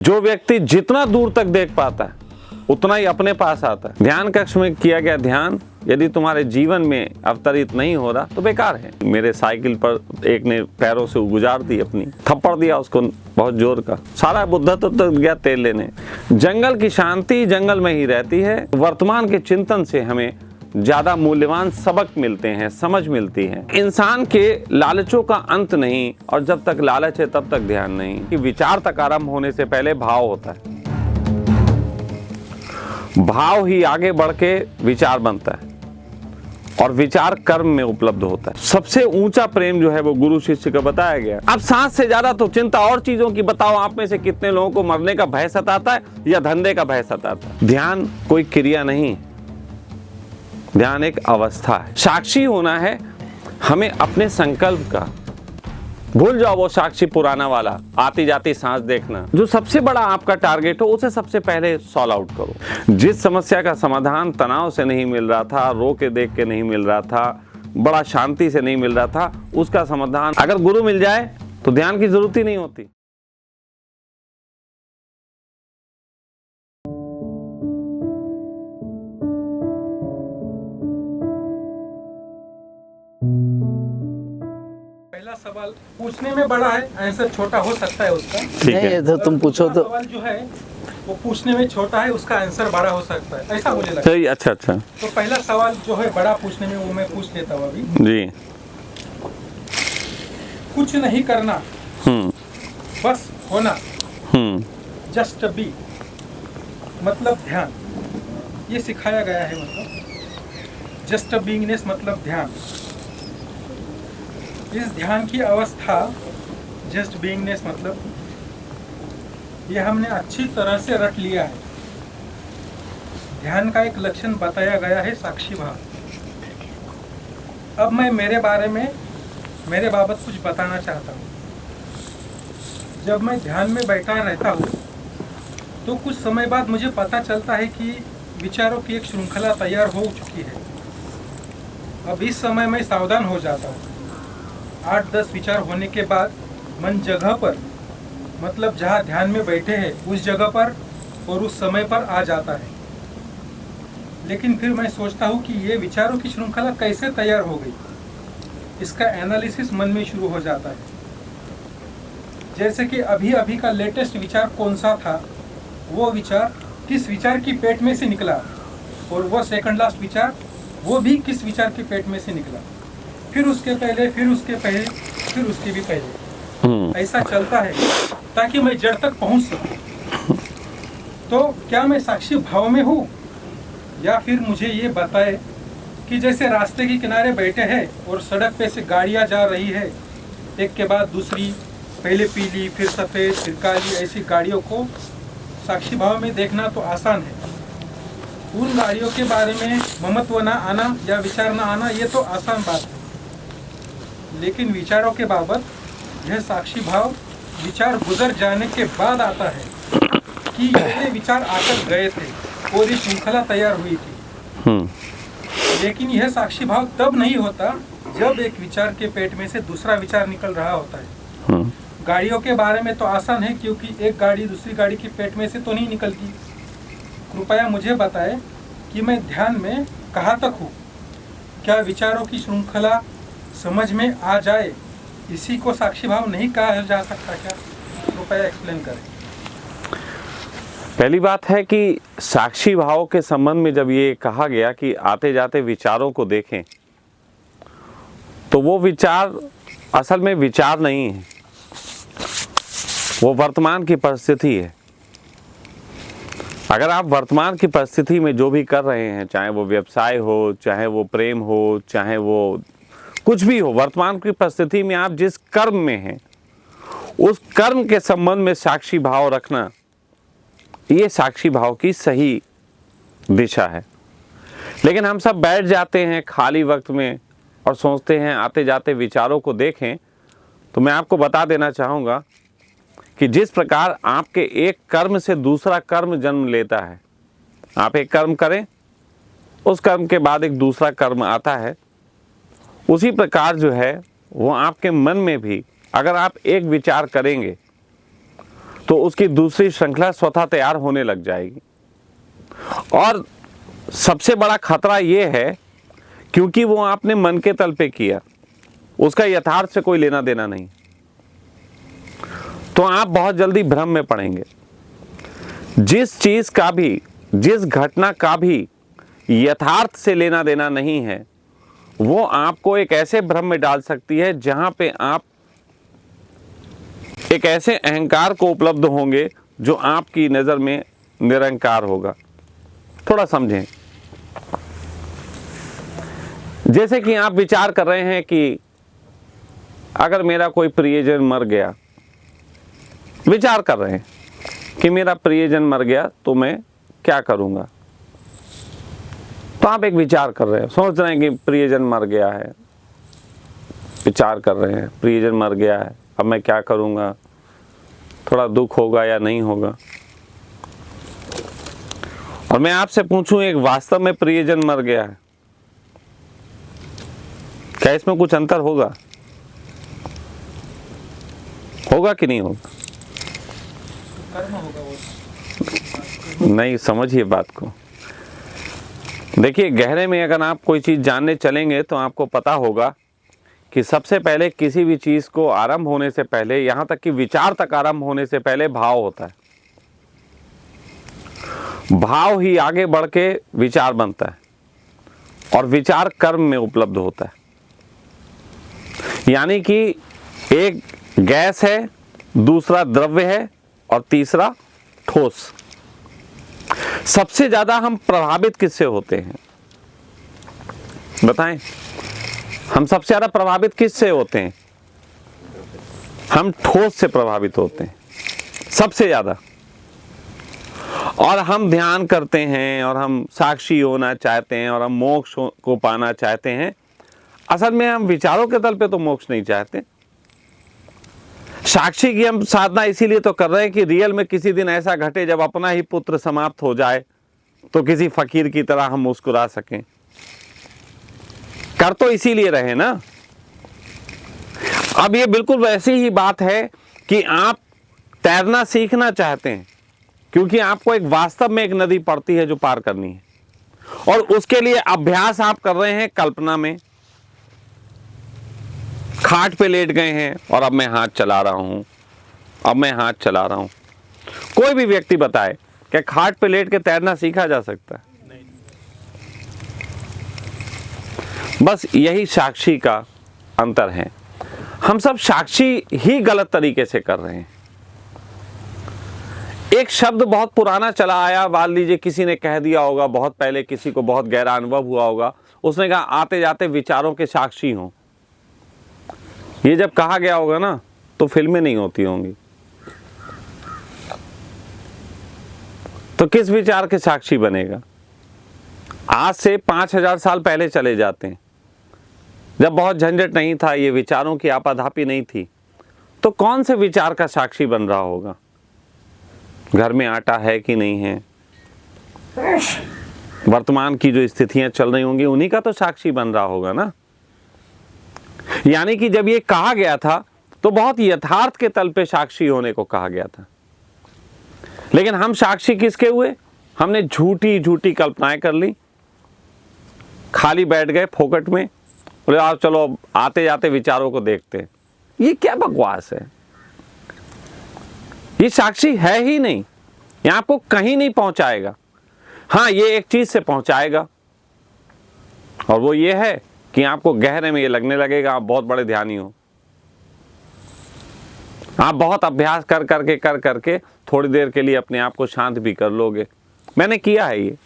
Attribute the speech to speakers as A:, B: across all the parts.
A: जो व्यक्ति जितना दूर तक देख पाता है उतना ही अपने पास आता है। ध्यान कक्ष में किया गया ध्यान यदि तुम्हारे जीवन में अवतरित नहीं हो रहा तो बेकार है। मेरे साइकिल पर एक ने पैरों से गुजार दी, अपनी थप्पड़ दिया उसको बहुत जोर का, सारा बुद्धत्व तो गया तेल लेने। जंगल की शांति जंगल में ही रहती है। वर्तमान के चिंतन से हमें ज्यादा मूल्यवान सबक मिलते हैं, समझ मिलती है। इंसान के लालचों का अंत नहीं, और जब तक लालच है तब तक ध्यान नहीं। कि विचार तक आरंभ होने से पहले भाव होता है, भाव ही आगे बढ़ के विचार बनता है और विचार कर्म में उपलब्ध होता है। सबसे ऊंचा प्रेम जो है वो गुरु शिष्य का बताया गया। अब सांस से ज्यादा तो चिंता और चीजों की बताओ, आप में से कितने लोगों को मरने का भय सताता है या धंधे का भय सताता है? ध्यान कोई क्रिया नहीं, ध्यान एक अवस्था है। साक्षी होना है हमें अपने संकल्प का। भूल जाओ वो साक्षी पुराना वाला, आती जाती सांस देखना। जो सबसे बड़ा आपका टारगेट हो उसे सबसे पहले सॉल्व आउट करो। जिस समस्या का समाधान तनाव से नहीं मिल रहा था, रो के देख के नहीं मिल रहा था, बड़ा शांति से नहीं मिल रहा था, उसका समाधान अगर गुरु मिल जाए तो ध्यान की जरूरत ही नहीं होती।
B: पहला सवाल पूछने में बड़ा है, आंसर छोटा हो सकता है उसका।
A: ठीक है,
C: नहीं, तो तुम पूछो तो।
B: सवाल जो है वो पूछने में छोटा है, उसका आंसर बड़ा हो सकता है, ऐसा मुझे लगता है।
A: सही, अच्छा अच्छा
B: तो पहला सवाल जो है बड़ा पूछने में, वो मैं पूछ लेता हूँ अभी।
A: जी।
B: कुछ नहीं करना, बस होना, जस्ट बी, मतलब ध्यान। ये सिखाया गया है, मतलब जस्ट बीइंगनेस मतलब ध्यान। इस ध्यान की अवस्था जस्ट बीइंगनेस मतलब ये हमने अच्छी तरह से रट लिया है। ध्यान का एक लक्षण बताया गया है साक्षी भाव। अब मैं मेरे बारे में, मेरे बाबत कुछ बताना चाहता हूँ। जब मैं ध्यान में बैठा रहता हूँ तो कुछ समय बाद मुझे पता चलता है कि विचारों की एक श्रृंखला तैयार हो चुकी है। अब इस समय मैं सावधान हो जाता हूँ। 8-10 विचार होने के बाद मन जगह पर, मतलब जहाँ ध्यान में बैठे हैं उस जगह पर और उस समय पर आ जाता है। लेकिन फिर मैं सोचता हूँ कि ये विचारों की श्रृंखला कैसे तैयार हो गई। इसका एनालिसिस मन में शुरू हो जाता है। जैसे कि अभी अभी का लेटेस्ट विचार कौन सा था, वो विचार किस विचार की पेट में से निकला, और वो सेकंड लास्ट विचार वो भी किस विचार के पेट में से निकला, फिर उसके पहले, फिर उसके पहले, फिर उसके भी पहले। ऐसा चलता है ताकि मैं जड़ तक पहुंच सकूं। तो क्या मैं साक्षी भाव में हूँ, या फिर मुझे ये बताए कि जैसे रास्ते के किनारे बैठे हैं और सड़क पे से गाड़ियाँ जा रही है, एक के बाद दूसरी, पहले पीली फिर सफ़ेद फिर काली, ऐसी गाड़ियों को साक्षी भाव में देखना तो आसान है। उन गाड़ियों के बारे में ममत्व ना आना या विचार ना आना, ये तो आसान बात है। लेकिन विचारों के बाबत यह साक्षी भाव विचार गुजर जाने के बाद आता है कि ये विचार आकर गए थे और ये श्रृंखला तैयार हुई थी। लेकिन यह साक्षी भाव तब नहीं होता जब एक विचार के पेट में से दूसरा विचार निकल रहा होता है। गाड़ियों के बारे में तो आसान है, क्योंकि एक गाड़ी दूसरी गाड़ी के पेट में से तो नहीं निकलती। कृपया मुझे बताएं कि मैं ध्यान में कहाँ तक हूँ। क्या विचारों की श्रृंखला समझ में आ जाए, इसी को साक्षी भाव नहीं कहा जा सकता क्या? कृपया एक्सप्लेन करें।
A: पहली बात है कि साक्षी भाव के संबंध में जब ये कहा गया कि आते जाते विचारों को देखें, तो वो विचार असल में विचार नहीं है, वो वर्तमान की परिस्थिति है। अगर आप वर्तमान की परिस्थिति में जो भी कर रहे हैं, चाहे वो व्यवसाय हो, चाहे वो प्रेम हो, चाहे वो कुछ भी हो, वर्तमान की परिस्थिति में आप जिस कर्म में हैं उस कर्म के संबंध में साक्षी भाव रखना, ये साक्षी भाव की सही दिशा है। लेकिन हम सब बैठ जाते हैं खाली वक्त में और सोचते हैं आते जाते विचारों को देखें। तो मैं आपको बता देना चाहूँगा कि जिस प्रकार आपके एक कर्म से दूसरा कर्म जन्म लेता है, आप एक कर्म करें, उस कर्म के बाद एक दूसरा कर्म आता है, उसी प्रकार जो है वो आपके मन में भी अगर आप एक विचार करेंगे तो उसकी दूसरी श्रृंखला स्वतः तैयार होने लग जाएगी। और सबसे बड़ा खतरा यह है क्योंकि वो आपने मन के तल पे किया, उसका यथार्थ से कोई लेना देना नहीं, तो आप बहुत जल्दी भ्रम में पड़ेंगे। जिस चीज का भी, जिस घटना का भी यथार्थ से लेना देना नहीं है, वो आपको एक ऐसे भ्रम में डाल सकती है जहां पे आप एक ऐसे अहंकार को उपलब्ध होंगे जो आपकी नजर में निरंकार होगा। थोड़ा समझें। जैसे कि आप विचार कर रहे हैं कि अगर मेरा कोई प्रियजन मर गया, विचार कर रहे हैं कि मेरा प्रियजन मर गया तो मैं क्या करूंगा। तो आप एक विचार कर रहे हैं, सोच रहे हैं कि प्रियजन मर गया है, विचार कर रहे हैं प्रियजन मर गया है, अब मैं क्या करूंगा, थोड़ा दुख होगा या नहीं होगा। और मैं आपसे पूछूं, एक वास्तव में प्रियजन मर गया है, क्या इसमें कुछ अंतर होगा? होगा कि नहीं होगा?
B: कर्म होगा वो।
A: नहीं, समझिए बात को। देखिए, गहरे में अगर आप कोई चीज जानने चलेंगे तो आपको पता होगा कि सबसे पहले किसी भी चीज को आरंभ होने से पहले, यहां तक कि विचार तक आरंभ होने से पहले भाव होता है। भाव ही आगे बढ़ के विचार बनता है और विचार कर्म में उपलब्ध होता है। यानी कि एक गैस है, दूसरा द्रव्य है और तीसरा ठोस। सबसे ज्यादा हम प्रभावित किससे होते हैं बताएं? हम सबसे ज्यादा प्रभावित किससे होते हैं? हम ठोस से प्रभावित होते हैं सबसे ज्यादा। और हम ध्यान करते हैं और हम साक्षी होना चाहते हैं और हम मोक्ष को पाना चाहते हैं। असल में हम विचारों के तल पे तो मोक्ष नहीं चाहते। साक्षी की हम साधना इसीलिए तो कर रहे हैं कि रियल में किसी दिन ऐसा घटे जब अपना ही पुत्र समाप्त हो जाए तो किसी फकीर की तरह हम मुस्कुरा सकें। कर तो इसीलिए रहे ना। अब ये बिल्कुल वैसी ही बात है कि आप तैरना सीखना चाहते हैं क्योंकि आपको एक वास्तव में एक नदी पड़ती है जो पार करनी है, और उसके लिए अभ्यास आप कर रहे हैं कल्पना में। खाट पे लेट गए हैं और अब मैं हाथ चला रहा हूं, अब मैं हाथ चला रहा हूं। कोई भी व्यक्ति बताए कि खाट पे लेट के तैरना सीखा जा सकता है?
B: नहीं।
A: बस यही साक्षी का अंतर है। हम सब साक्षी ही गलत तरीके से कर रहे हैं। एक शब्द बहुत पुराना चला आया, मान लीजिए किसी ने कह दिया होगा बहुत पहले, किसी को बहुत गहरा अनुभव हुआ होगा, उसने कहा आते जाते विचारों के साक्षी हों। ये जब कहा गया होगा ना तो फिल्में नहीं होती होंगी। तो किस विचार के साक्षी बनेगा? आज से 5000 साल पहले चले जाते हैं, जब बहुत झंझट नहीं था, ये विचारों की आपाधापी नहीं थी, तो कौन से विचार का साक्षी बन रहा होगा? घर में आटा है कि नहीं है, वर्तमान की जो स्थितियां चल रही होंगी उन्हीं का तो साक्षी बन रहा होगा ना। यानी कि जब ये कहा गया था तो बहुत यथार्थ के तल पे साक्षी होने को कहा गया था। लेकिन हम साक्षी किसके हुए? हमने झूठी झूठी कल्पनाएं कर ली, खाली बैठ गए फोकट में, बोले आप चलो आते जाते विचारों को देखते हैं। ये क्या बकवास है? ये साक्षी है ही नहीं, ये आपको कहीं नहीं पहुंचाएगा। हाँ, ये एक चीज से पहुंचाएगा, और वो ये है कि आपको गहरे में ये लगने लगेगा आप बहुत बड़े ध्यानी हो। आप बहुत अभ्यास कर करके थोड़ी देर के लिए अपने आप को शांत भी कर लोगे। मैंने किया है ये,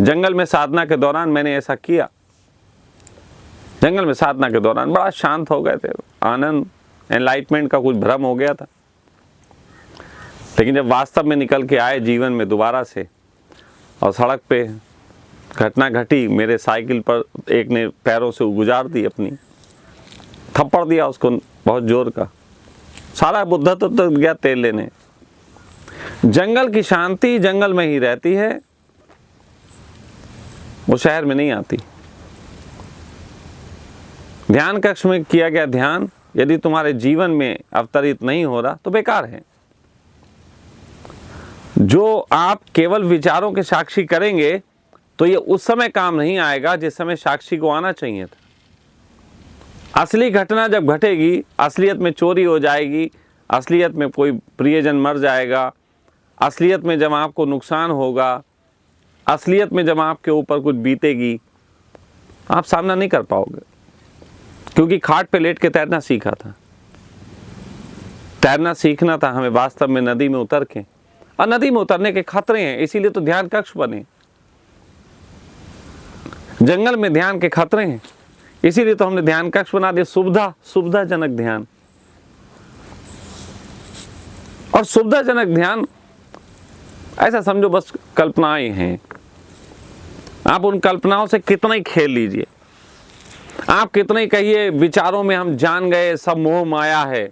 A: जंगल में साधना के दौरान मैंने ऐसा किया। जंगल में साधना के दौरान बड़ा शांत हो गए थे, आनंद, एनलाइटमेंट का कुछ भ्रम हो गया था। लेकिन जब वास्तव में निकल के आए जीवन में दोबारा से, और सड़क पे घटना घटी, मेरे साइकिल पर एक ने पैरों से गुजार दी, अपनी थप्पड़ दिया उसको बहुत जोर का, सारा बुद्धा तो गया तेल लेने। जंगल की शांति जंगल में ही रहती है, वो शहर में नहीं आती। ध्यान कक्ष में किया गया ध्यान यदि तुम्हारे जीवन में अवतरित नहीं हो रहा तो बेकार है। जो आप केवल विचारों के साक्षी करेंगे तो ये उस समय काम नहीं आएगा जिस समय साक्षी को आना चाहिए था। असली घटना जब घटेगी, असलियत में चोरी हो जाएगी, असलियत में कोई प्रियजन मर जाएगा, असलियत में जब आपको नुकसान होगा, असलियत में जब आपके ऊपर कुछ बीतेगी, आप सामना नहीं कर पाओगे। क्योंकि खाट पे लेट के तैरना सीखा था, तैरना सीखना था हमें वास्तव में नदी में उतर के, और नदी में उतरने के खतरे हैं, इसीलिए तो ध्यान कक्ष बने। जंगल में ध्यान के खतरे हैं, इसीलिए तो हमने ध्यान कक्ष बना दिया। सुविधाजनक ध्यान, और सुविधाजनक ध्यान ऐसा समझो बस कल्पनाएं हैं। आप उन कल्पनाओं से कितना ही खेल लीजिए, आप कितना ही कहिए विचारों में हम जान गए, सब मोह माया है।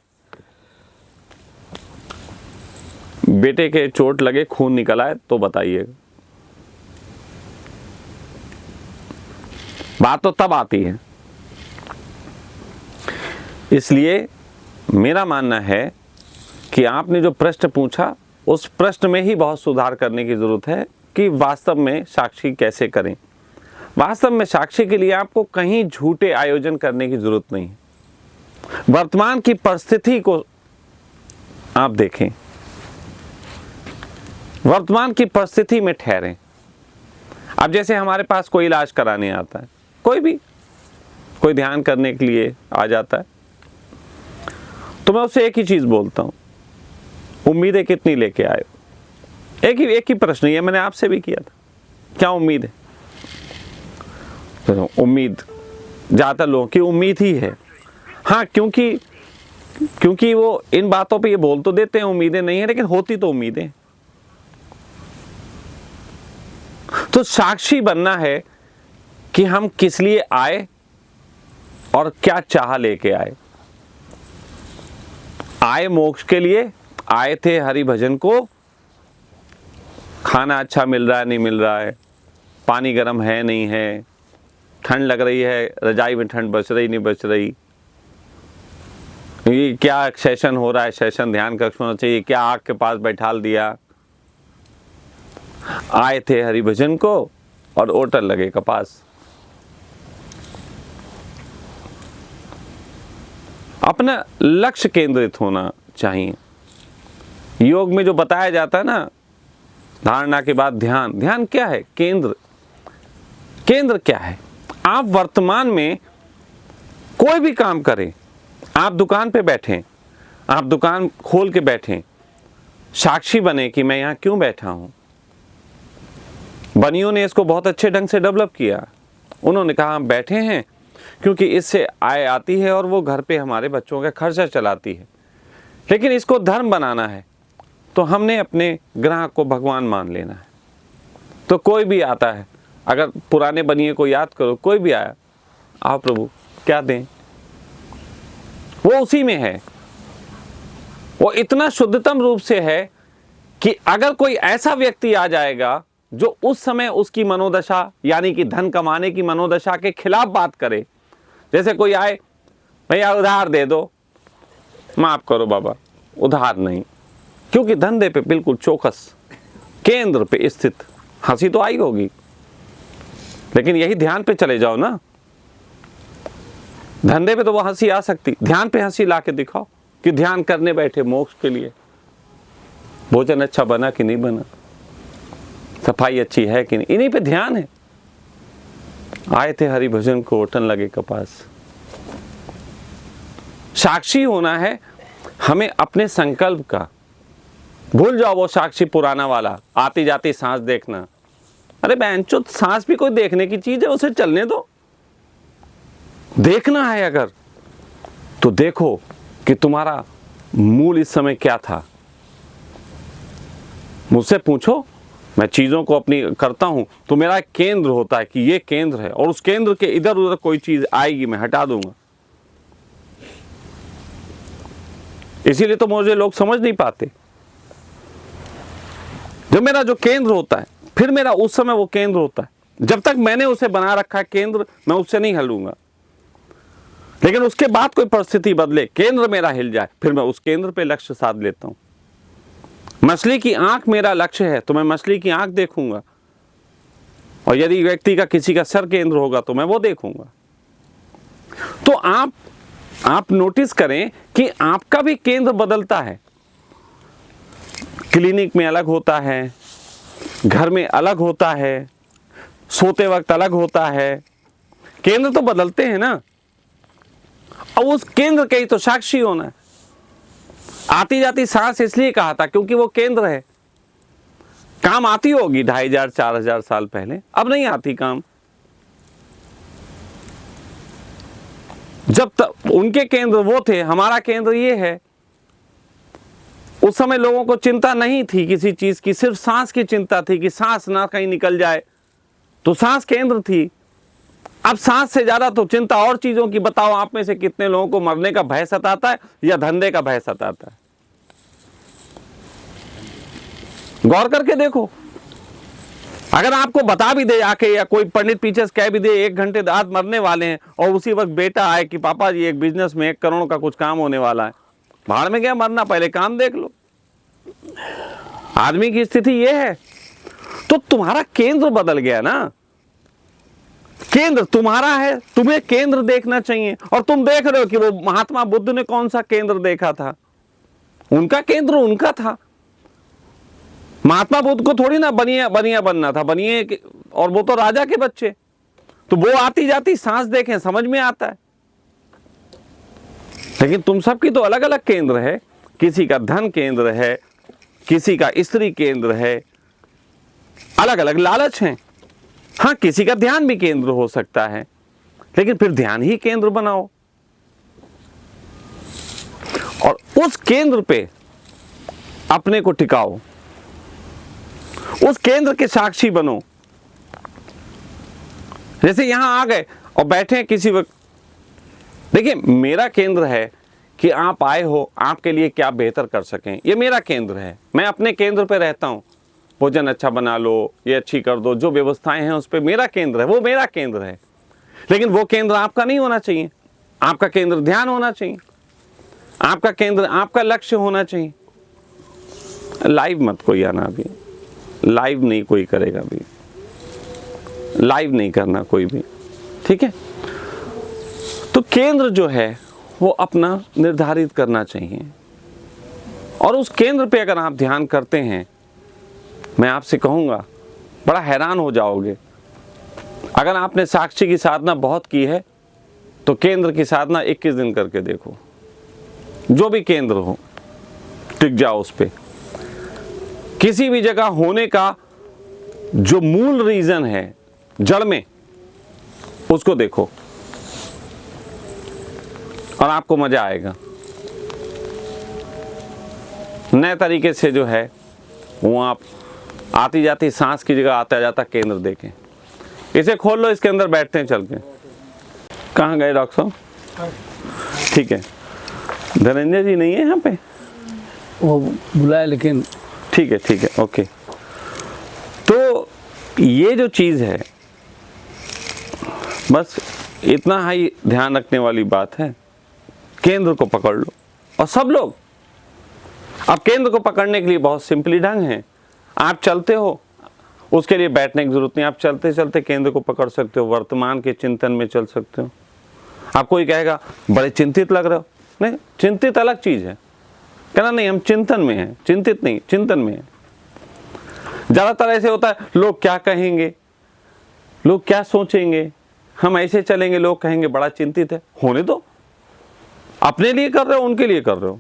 A: बेटे के चोट लगे, खून निकल आए तो बताइए, बात तो तब आती है। इसलिए मेरा मानना है कि आपने जो प्रश्न पूछा उस प्रश्न में ही बहुत सुधार करने की जरूरत है कि वास्तव में साक्षी कैसे करें। वास्तव में साक्षी के लिए आपको कहीं झूठे आयोजन करने की जरूरत नहीं। वर्तमान की परिस्थिति को आप देखें, वर्तमान की परिस्थिति में ठहरें। अब जैसे हमारे पास कोई इलाज कराने आता है, कोई ध्यान करने के लिए आ जाता है, तो मैं उससे एक ही चीज बोलता हूं, उम्मीदें कितनी लेके आए हो? एक ही प्रश्न, ये मैंने आपसे भी किया था, क्या उम्मीद है? तो उम्मीद ज्यादातर लोगों की उम्मीद ही है। हाँ, क्योंकि वो इन बातों पे ये बोल तो देते हैं उम्मीदें नहीं है, लेकिन होती तो उम्मीदें। तो साक्षी बनना है कि हम किस लिए आए और क्या चाह लेके आए। आए मोक्ष के लिए, आए थे हरि भजन को, खाना अच्छा मिल रहा है नहीं मिल रहा है, पानी गर्म है नहीं है, ठंड लग रही है, रजाई में ठंड बच रही नहीं बच रही, ये क्या सेशन हो रहा है, सेशन ध्यान कक्ष होना चाहिए, क्या आग के पास बैठाल दिया। आए थे हरि भजन को और ओटल लगे कपास। अपना लक्ष्य केंद्रित होना चाहिए। योग में जो बताया जाता है ना, धारणा के बाद ध्यान, ध्यान क्या है? केंद्र क्या है? आप वर्तमान में कोई भी काम करें, आप दुकान पे बैठे, आप दुकान खोल के बैठे, साक्षी बने कि मैं यहां क्यों बैठा हूं। बनियों ने इसको बहुत अच्छे ढंग से डेवलप किया। उन्होंने कहा हम बैठे हैं क्योंकि इससे आय आती है और वो घर पे हमारे बच्चों का खर्चा चलाती है, लेकिन इसको धर्म बनाना है तो हमने अपने ग्राहक को भगवान मान लेना है। तो कोई भी आता है, अगर पुराने बनिए को याद करो, कोई भी आया, आओ प्रभु क्या दें, वो उसी में है। वो इतना शुद्धतम रूप से है कि अगर कोई ऐसा व्यक्ति आ जाएगा जो उस समय उसकी मनोदशा यानी कि धन कमाने की मनोदशा के खिलाफ बात करे, जैसे कोई आए, भैया उधार दे दो, माफ करो बाबा उधार नहीं, क्योंकि धंधे पे बिल्कुल चौकस केंद्र पे स्थित, हंसी तो आई होगी, लेकिन यही ध्यान पे चले जाओ ना। धंधे पे तो वो हंसी आ सकती, ध्यान पे हंसी ला के दिखाओ कि ध्यान करने बैठे मोक्ष के लिए, भोजन अच्छा बना कि नहीं बना, सफाई अच्छी है कि नहीं, इन्हीं पे ध्यान है। आए थे हरि भजन को ओटन लगे कपास। साक्षी होना है हमें अपने संकल्प का। भूल जाओ वो साक्षी पुराना वाला, आती जाती सांस देखना। अरे बहनचोद, सांस भी कोई देखने की चीज है, उसे चलने दो। देखना है अगर तो देखो कि तुम्हारा मूल इस समय क्या था। मुझसे पूछो, मैं चीजों को अपनी करता हूं तो मेरा एक केंद्र होता है कि ये केंद्र है, और उस केंद्र के इधर उधर कोई चीज आएगी मैं हटा दूंगा। इसीलिए तो मुझे लोग समझ नहीं पाते। जब मेरा जो केंद्र होता है, फिर मेरा उस समय वो केंद्र होता है। जब तक मैंने उसे बना रखा है केंद्र, मैं उससे नहीं हिलूंगा। लेकिन उसके बाद कोई परिस्थिति बदले, केंद्र मेरा हिल जाए, फिर मैं उस केंद्र पे लक्ष्य साध लेता हूं। मछली की आंख मेरा लक्ष्य है तो मैं मछली की आंख देखूंगा, और यदि व्यक्ति का किसी का सर केंद्र होगा तो मैं वो देखूंगा। तो आप नोटिस करें कि आपका भी केंद्र बदलता है। क्लिनिक में अलग होता है, घर में अलग होता है, सोते वक्त अलग होता है, केंद्र तो बदलते हैं ना। और उस केंद्र के ही तो साक्षी होना है। आती जाती सांस इसलिए कहा था क्योंकि वो केंद्र है। काम आती होगी 2500-4000 साल पहले, अब नहीं आती काम। जब तक उनके केंद्र वो थे, हमारा केंद्र ये है। उस समय लोगों को चिंता नहीं थी किसी चीज की, सिर्फ सांस की चिंता थी कि सांस ना कहीं निकल जाए, तो सांस केंद्र थी। अब सांस से ज्यादा तो चिंता और चीजों की। बताओ आप में से कितने लोगों को मरने का भय सताता है या धंधे का भय सताता है? गौर करके देखो। अगर आपको बता भी दे आके, या कोई पंडित पीछे से कह भी दे 1 घंटे बाद मरने वाले हैं, और उसी वक्त बेटा आए कि पापा जी एक बिजनेस में 1 करोड़ का कुछ काम होने वाला है, भाड़ में क्या मरना, पहले काम देख लो। आदमी की स्थिति ये है। तो तुम्हारा केंद्र बदल गया ना। केंद्र तुम्हारा है, तुम्हें केंद्र देखना चाहिए। और तुम देख रहे हो कि वो महात्मा बुद्ध ने कौन सा केंद्र देखा था। उनका केंद्र उनका था। महात्मा बुद्ध को थोड़ी ना बनिया बनना था, बनिए, और वो तो राजा के बच्चे। तो वो आती जाती सांस देखें, समझ में आता है। लेकिन तुम सबकी तो अलग अलग केंद्र है। किसी का धन केंद्र है, किसी का स्त्री केंद्र है, अलग अलग लालच हैं। हाँ, किसी का ध्यान भी केंद्र हो सकता है, लेकिन फिर ध्यान ही केंद्र बनाओ और उस केंद्र पे अपने को टिकाओ, उस केंद्र के साक्षी बनो। जैसे यहां आ गए और बैठे हैं किसी वक्त, देखिए मेरा केंद्र है कि आप आए हो, आपके लिए क्या बेहतर कर सकें, ये मेरा केंद्र है। मैं अपने केंद्र पे रहता हूं। भोजन अच्छा बना लो, ये अच्छी कर दो, जो व्यवस्थाएं हैं उस पे मेरा केंद्र है, वो मेरा केंद्र है। लेकिन वो केंद्र आपका नहीं होना चाहिए। आपका केंद्र ध्यान होना चाहिए, आपका केंद्र, आपका लक्ष्य होना चाहिए। लाइव मत कोई आना, अभी लाइव नहीं कोई करेगा, अभी लाइव नहीं करना कोई भी, ठीक है। तो केंद्र जो है वो अपना निर्धारित करना चाहिए, और उस केंद्र पे अगर आप ध्यान करते हैं, मैं आपसे कहूंगा बड़ा हैरान हो जाओगे। अगर आपने साक्षी की साधना बहुत की है तो केंद्र की साधना 21 दिन करके देखो। जो भी केंद्र हो, टिक जाओ उस पे। किसी भी जगह होने का जो मूल रीजन है, जड़ में, उसको देखो और आपको मजा आएगा। नए तरीके से जो है वो आप आती जाती सांस की जगह आता जाता केंद्र देखें। इसे खोल लो, इसके अंदर बैठते हैं चल के। कहाँ गए डॉक्टर साहब? ठीक है, धनंजय जी नहीं है यहाँ पे?
C: वो बुलाया, लेकिन
A: ठीक है, ओके। तो ये जो चीज़ है, बस इतना ही ध्यान रखने वाली बात है। केंद्र को पकड़ लो। और सब लोग, अब केंद्र को पकड़ने के लिए बहुत सिंपली ढंग है। आप चलते हो, उसके लिए बैठने की जरूरत नहीं, आप चलते चलते केंद्र को पकड़ सकते हो, वर्तमान के चिंतन में चल सकते हो। आप कोई कहेगा बड़े चिंतित लग रहे हो, नहीं, चिंतित अलग चीज है। कहना नहीं हम चिंतन में हैं, चिंतित नहीं, चिंतन में है। ज्यादातर ऐसे होता है, लोग क्या कहेंगे, लोग क्या सोचेंगे, हम ऐसे चलेंगे, लोग कहेंगे बड़ा चिंतित है। होने दो, अपने लिए कर रहे हो, उनके लिए कर रहे हो।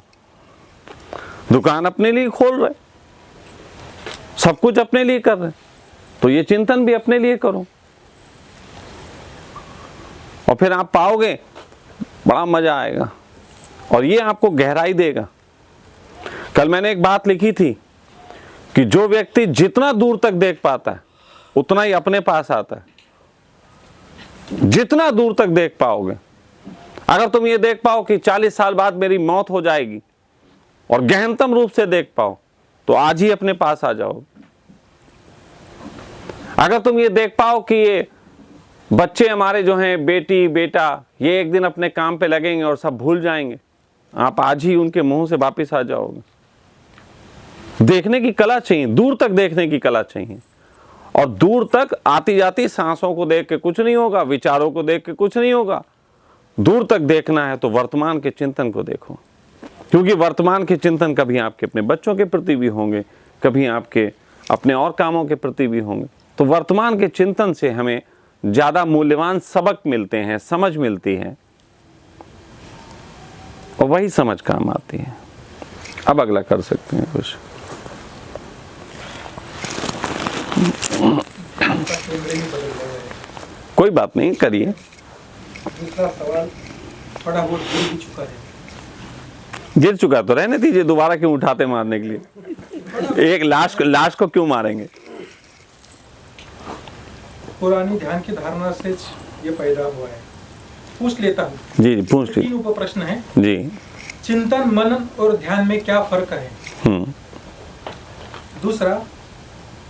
A: दुकान अपने लिए खोल रहे, सब कुछ अपने लिए कर रहे, तो ये चिंतन भी अपने लिए करो, और फिर आप पाओगे बड़ा मजा आएगा, और ये आपको गहराई देगा। कल मैंने एक बात लिखी थी कि जो व्यक्ति जितना दूर तक देख पाता है उतना ही अपने पास आता है। जितना दूर तक देख पाओगे, अगर तुम ये देख पाओ कि 40 साल बाद मेरी मौत हो जाएगी, और गहनतम रूप से देख पाओ, तो आज ही अपने पास आ जाओ। अगर तुम ये देख पाओ कि ये बच्चे हमारे जो हैं, बेटी बेटा, ये एक दिन अपने काम पे लगेंगे और सब भूल जाएंगे, आप आज ही उनके मुंह से वापिस आ जाओगे। देखने की कला चाहिए, दूर तक देखने की कला चाहिए। और दूर तक आती जाती सांसों को देख के कुछ नहीं होगा, विचारों को देख के कुछ नहीं होगा। दूर तक देखना है तो वर्तमान के चिंतन को देखो, क्योंकि वर्तमान के चिंतन कभी आपके अपने बच्चों के प्रति भी होंगे, कभी आपके अपने और कामों के प्रति भी होंगे। तो वर्तमान के चिंतन से हमें ज्यादा मूल्यवान सबक मिलते हैं, समझ मिलती है, और वही समझ काम आती है। अब अगला कर सकते हैं कुछ। कोई बात नहीं, करिए।
B: दूसरा सवाल थोड़ा बहुत गिर भी चुका है।
A: गिर चुका तो रहने दीजिए, दोबारा क्यों उठाते मारने के लिए? एक लाश को क्यों मारेंगे?
B: पुरानी ध्यान की धारणा से ये पैदा हुआ है। पूछ लेता हूँ।
A: जी जी, पूछ लीजिए।
B: 3 उप प्रश्न है
A: जी।
B: चिंतन, मनन और ध्यान में क्या फर्क है? दूसरा,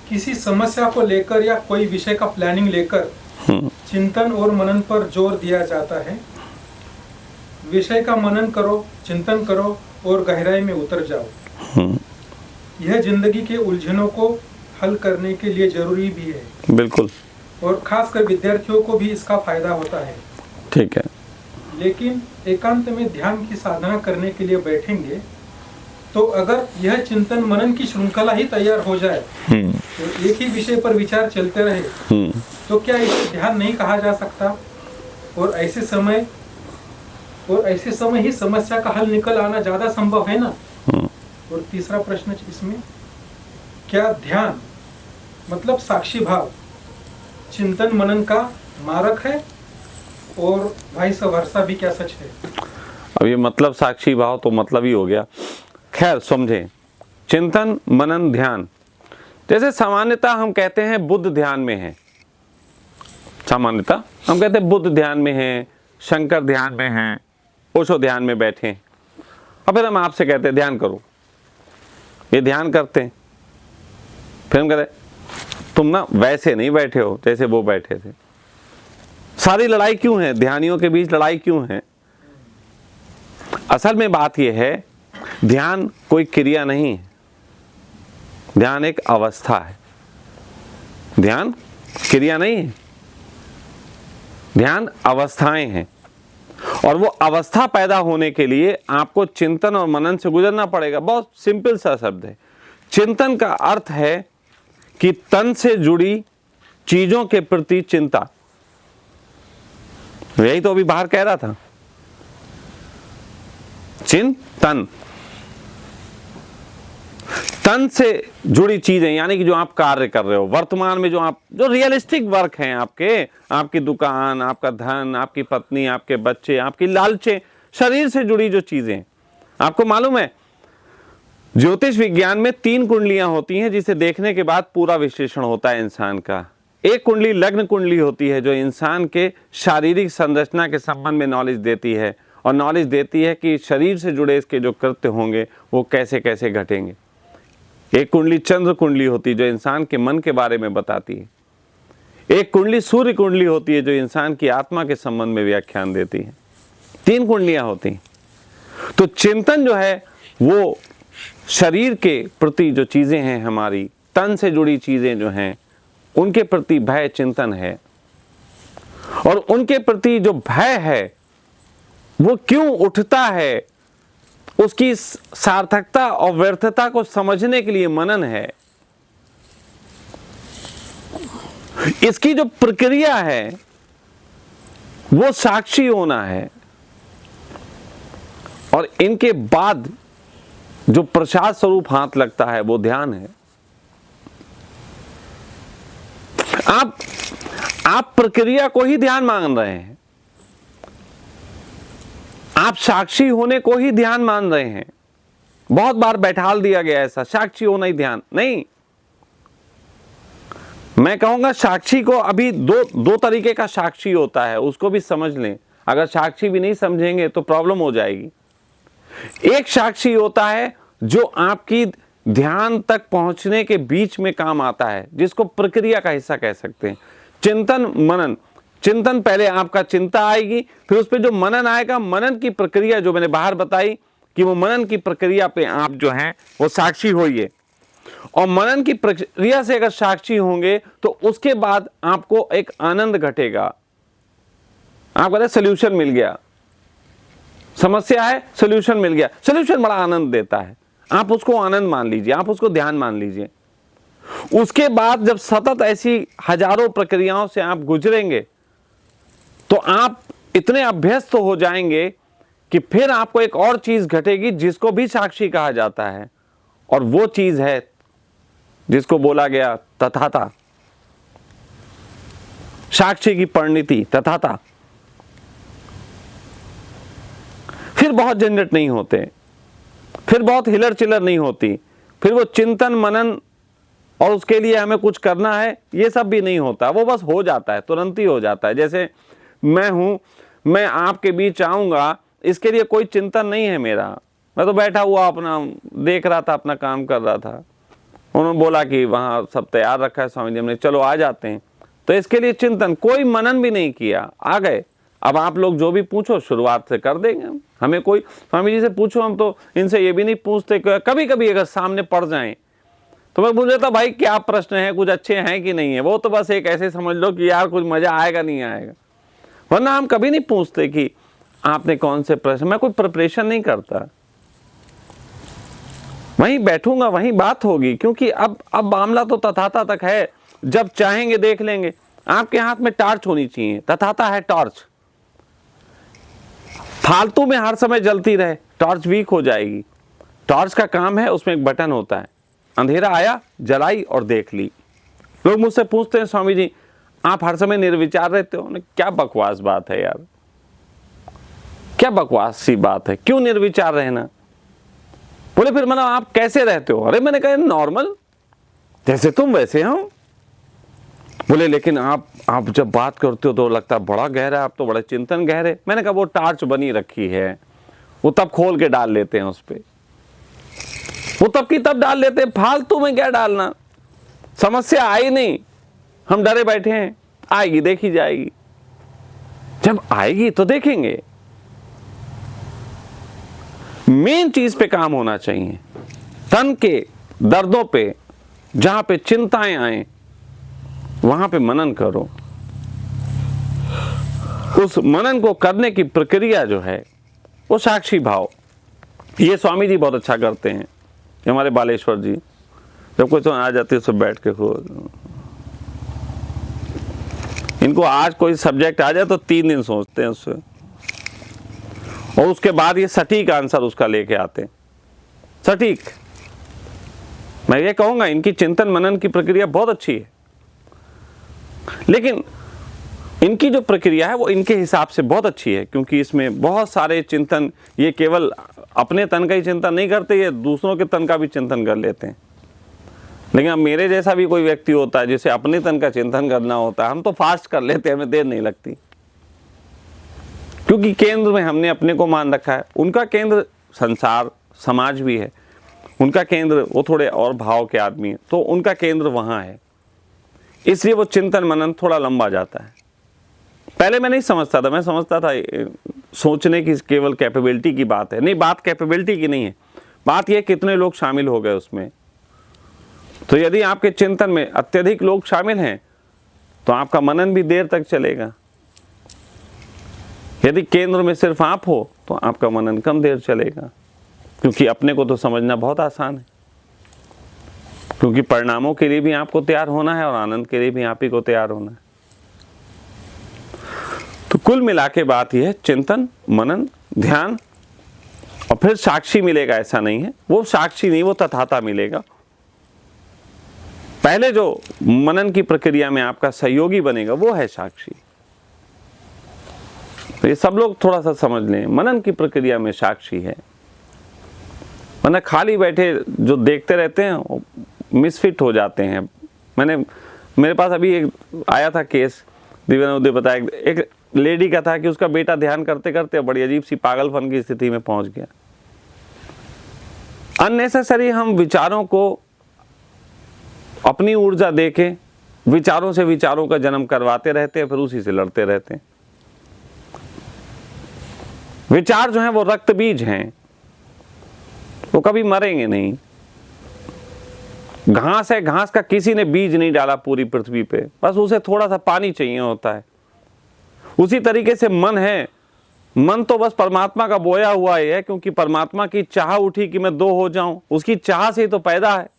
B: किसी समस्या को लेकर या कोई विषय का प्लानिंग लेकर चिंतन और मनन पर जोर दिया जाता है। विषय का मनन करो, चिंतन करो और गहराई में उतर जाओ। यह जिंदगी के उलझनों को हल करने के लिए जरूरी भी है।
A: बिल्कुल।
B: और खासकर विद्यार्थियों को भी इसका फायदा होता है।
A: ठीक है।
B: लेकिन एकांत में ध्यान की साधना करने के लिए बैठेंगे तो अगर यह चिंतन मनन की श्रृंखला ही तैयार हो जाए, तो एक ही विषय पर विचार चलते रहे, तो क्या इसे ध्यान नहीं कहा जा सकता? और ऐसे समय ही समस्या का हल निकल आना ज्यादा संभव है ना। और तीसरा प्रश्न इसमें, क्या ध्यान मतलब साक्षी भाव चिंतन मनन का मारक है? और वाइस वर्सा भी क्या सच है?
A: अब ये मतलब साक्षी भाव तो मतलब ही हो गया। खैर समझे, चिंतन मनन ध्यान, जैसे सामान्यतः हम कहते हैं बुद्ध ध्यान में है, सामान्यतः हम कहते हैं बुद्ध ध्यान में है, शंकर ध्यान में है, ओशो ध्यान में बैठे हैं। अब फिर हम आपसे कहते हैं ध्यान करो, ये ध्यान करते हैं। फिर हम कहते तुम ना वैसे नहीं बैठे हो जैसे वो बैठे थे। सारी लड़ाई क्यों है? ध्यानियों के बीच लड़ाई क्यों है? असल में बात यह है, ध्यान कोई क्रिया नहीं है, ध्यान एक अवस्था है। ध्यान क्रिया नहीं है, ध्यान अवस्थाएं हैं। और वो अवस्था पैदा होने के लिए आपको चिंतन और मनन से गुजरना पड़ेगा। बहुत सिंपल सा शब्द है। चिंतन का अर्थ है कि तन से जुड़ी चीजों के प्रति चिंता। यही तो अभी बाहर कह रहा था, चिंतन। तन से जुड़ी चीजें, यानी कि जो आप कार्य कर रहे हो वर्तमान में, जो रियलिस्टिक वर्क हैं आपके, आपकी दुकान, आपका धन, आपकी पत्नी, आपके बच्चे, आपकी लालचें, शरीर से जुड़ी जो चीजें। आपको मालूम है ज्योतिष विज्ञान में 3 कुंडलियां होती हैं, जिसे देखने के बाद पूरा विश्लेषण होता है इंसान का। एक कुंडली लग्न कुंडली होती है, जो इंसान के शारीरिक संरचना के संबंध में नॉलेज देती है, और नॉलेज देती है कि शरीर से जुड़े इसके जो कृत्य होंगे वो कैसे कैसे घटेंगे। एक कुंडली चंद्र कुंडली होती है, जो इंसान के मन के बारे में बताती है। एक कुंडली सूर्य कुंडली होती है, जो इंसान की आत्मा के संबंध में व्याख्यान देती है। 3 कुंडलियां होती हैं। तो चिंतन जो है वो शरीर के प्रति जो चीजें हैं, हमारी तन से जुड़ी चीजें जो हैं, उनके प्रति भय चिंतन है। और उनके प्रति जो भय है वो क्यों उठता है, उसकी सार्थकता और व्यर्थता को समझने के लिए मनन है। इसकी जो प्रक्रिया है वो साक्षी होना है, और इनके बाद जो प्रसाद स्वरूप हाथ लगता है वो ध्यान है। आप प्रक्रिया को ही ध्यान मान रहे हैं, आप साक्षी होने को ही ध्यान मान रहे हैं। बहुत बार बैठाल दिया गया ऐसा, साक्षी होना ही ध्यान नहीं। मैं कहूंगा साक्षी को अभी दो तरीके का साक्षी होता है, उसको भी समझ लें। अगर साक्षी भी नहीं समझेंगे तो प्रॉब्लम हो जाएगी। एक साक्षी होता है जो आपकी ध्यान तक पहुंचने के बीच में काम आता है, जिसको प्रक्रिया का हिस्सा कह सकते हैं। चिंतन मनन, चिंतन पहले आपका चिंता आएगी, फिर उस पर जो मनन आएगा, मनन की प्रक्रिया जो मैंने बाहर बताई कि वो मनन की प्रक्रिया पे आप जो हैं वो साक्षी होइए। और मनन की प्रक्रिया से अगर साक्षी होंगे तो उसके बाद आपको एक आनंद घटेगा। आप कहते सोल्यूशन मिल गया, समस्या है सोल्यूशन मिल गया, सोल्यूशन बड़ा आनंद देता है, आप उसको आनंद मान लीजिए, आप उसको ध्यान मान लीजिए। उसके बाद जब सतत ऐसी हजारों प्रक्रियाओं से आप गुजरेंगे तो आप इतने अभ्यस्त हो जाएंगे कि फिर आपको एक और चीज घटेगी जिसको भी साक्षी कहा जाता है, और वो चीज है जिसको बोला गया तथाता, साक्षी की परिणति तथाता। फिर बहुत झंझट नहीं होते, फिर बहुत हिलर चिलर नहीं होती, फिर वो चिंतन मनन और उसके लिए हमें कुछ करना है ये सब भी नहीं होता, वो बस हो जाता है, तुरंत ही हो जाता है। जैसे मैं हूं, मैं आपके बीच आऊंगा, इसके लिए कोई चिंतन नहीं है मेरा, मैं तो बैठा हुआ अपना देख रहा था, अपना काम कर रहा था। उन्होंने बोला कि वहां सब तैयार रखा है स्वामी जी, हमने चलो आ जाते हैं, तो इसके लिए चिंतन, कोई मनन भी नहीं किया, आ गए। अब आप लोग जो भी पूछो शुरुआत से कर देंगे हम, हमें कोई स्वामी जी से पूछो, हम तो इनसे ये भी नहीं पूछते। कभी कभी अगर सामने पड़ जाएं तो मैं पूछ लेता भाई क्या प्रश्न है, कुछ अच्छे हैं कि नहीं है, वो तो बस एक ऐसे समझ लो कि यार कुछ मजा आएगा नहीं आएगा, वरना हम कभी नहीं पूछते कि आपने कौन से प्रश्न। मैं कोई प्रिपरेशन नहीं करता, वहीं बैठूंगा वहीं बात होगी, क्योंकि अब मामला तो तथाता तक है, जब चाहेंगे देख लेंगे। आपके हाथ में टॉर्च होनी चाहिए, तथाता है टॉर्च, फालतू में हर समय जलती रहे टॉर्च वीक हो जाएगी। टॉर्च का काम है, उसमें एक बटन होता है, अंधेरा आया जलाई और देख ली। लोग मुझसे पूछते हैं स्वामी जी आप हर समय निर्विचार रहते हो, क्या बकवास बात है यार, क्या बकवास सी बात है, क्यों निर्विचार रहना। बोले फिर मतलब आप कैसे रहते हो? अरे मैंने कहा नॉर्मल, जैसे तुम वैसे हो। बोले लेकिन आप जब बात करते हो तो लगता है बड़ा गहरा, आप तो बड़े चिंतन गहरे। मैंने कहा वो टार्च बनी रखी है, वो तब खोल के डाल लेते हैं उस पे, वो तब की तब डाल लेते हैं, फालतू में क्या डालना। समस्या आई नहीं, हम डरे बैठे हैं, आएगी देखी जाएगी, जब आएगी तो देखेंगे। मेन चीज पे काम होना चाहिए, तन के दर्दों पे, जहां पे चिंताएं आए वहां पे मनन करो। उस मनन को करने की प्रक्रिया जो है वो साक्षी भाव, ये स्वामी जी बहुत अच्छा करते हैं, हमारे बालेश्वर जी। जब कोई तो आ जाती है सब बैठ के इनको आज कोई सब्जेक्ट आ जाए तो 3 दिन सोचते हैं उससे, और उसके बाद ये सटीक आंसर उसका लेके आते हैं, सटीक। मैं ये कहूंगा इनकी चिंतन मनन की प्रक्रिया बहुत अच्छी है, लेकिन इनकी जो प्रक्रिया है वो इनके हिसाब से बहुत अच्छी है, क्योंकि इसमें बहुत सारे चिंतन, ये केवल अपने तन का ही चिंतन नहीं करते, ये दूसरों के तन का भी चिंतन कर लेते हैं। लेकिन अब मेरे जैसा भी कोई व्यक्ति होता है जिसे अपने तन का चिंतन करना होता है, हम तो फास्ट कर लेते हैं, हमें देर नहीं लगती, क्योंकि केंद्र में हमने अपने को मान रखा है। उनका केंद्र संसार समाज भी है, उनका केंद्र, वो थोड़े और भाव के आदमी है तो उनका केंद्र वहां है, इसलिए वो चिंतन मनन थोड़ा लंबा जाता है। पहले मैं नहीं समझता था, मैं समझता था सोचने की केवल कैपेबिलिटी की बात है, नहीं, बात कैपेबिलिटी की नहीं है, बात यह कितने लोग शामिल हो गए उसमें। तो यदि आपके चिंतन में अत्यधिक लोग शामिल हैं तो आपका मनन भी देर तक चलेगा, यदि केंद्र में सिर्फ आप हो तो आपका मनन कम देर चलेगा, क्योंकि अपने को तो समझना बहुत आसान है, क्योंकि परिणामों के लिए भी आपको तैयार होना है और आनंद के लिए भी आप ही को तैयार होना है। तो कुल मिला के बात यह है, चिंतन मनन ध्यान और फिर साक्षी मिलेगा, ऐसा नहीं है, वो साक्षी नहीं, वो तथाता मिलेगा। पहले जो मनन की प्रक्रिया में आपका सहयोगी बनेगा वो है साक्षी। तो ये सब लोग थोड़ा सा समझ लें, मनन की प्रक्रिया में साक्षी है, वरना खाली बैठे जो देखते रहते हैं मिसफिट हो जाते हैं। मेरे पास अभी एक आया था केस, दिव्या ने बताया, एक लेडी का था कि उसका बेटा ध्यान करते करते बड़ी अजीब सी पागलपन की स्थिति में पहुंच गया। अननेसेसरी हम विचारों को अपनी ऊर्जा देके विचारों से विचारों का जन्म करवाते रहते हैं, फिर उसी से लड़ते रहते हैं। विचार जो हैं वो रक्त बीज हैं, वो कभी मरेंगे नहीं, घास है, घास का किसी ने बीज नहीं डाला पूरी पृथ्वी पे, बस उसे थोड़ा सा पानी चाहिए होता है। उसी तरीके से मन है, मन तो बस परमात्मा का बोया हुआ ही है, क्योंकि परमात्मा की चाह उठी कि मैं दो हो जाऊं, उसकी चाह से ही तो पैदा है।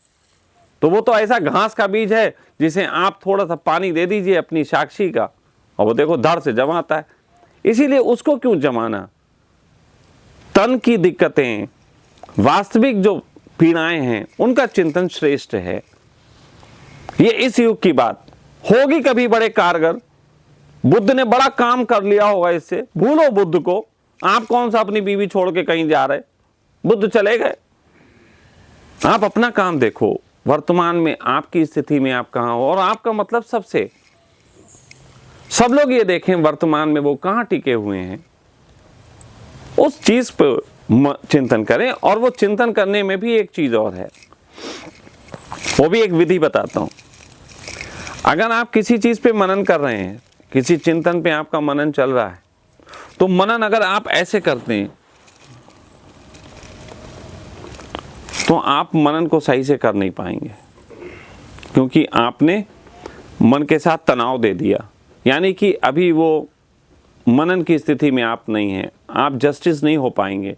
A: तो वो तो ऐसा घास का बीज है जिसे आप थोड़ा सा पानी दे दीजिए अपनी साक्षी का, और वो देखो धड़ से जमाता है। इसीलिए उसको क्यों जमाना? तन की दिक्कतें, वास्तविक जो पीड़ाएं हैं, उनका चिंतन श्रेष्ठ है। ये इस युग की बात होगी कभी बड़े कारगर। बुद्ध ने बड़ा काम कर लिया होगा इससे, भूलो बुद्ध को। आप कौन सा अपनी बीवी छोड़ के कहीं जा रहे? बुद्ध चले गए। आप अपना काम देखो, वर्तमान में आपकी स्थिति में आप कहां हो, और आपका मतलब सबसे। सब लोग ये देखें वर्तमान में वो कहां टिके हुए हैं, उस चीज पर चिंतन करें। और वो चिंतन करने में भी एक चीज और है, वो भी एक विधि बताता हूं। अगर आप किसी चीज पे मनन कर रहे हैं, किसी चिंतन पे आपका मनन चल रहा है, तो मनन अगर आप ऐसे करते हैं तो आप मनन को सही से कर नहीं पाएंगे, क्योंकि आपने मन के साथ तनाव दे दिया। यानी कि अभी वो मनन की स्थिति में आप नहीं हैं, आप जस्टिस नहीं हो पाएंगे,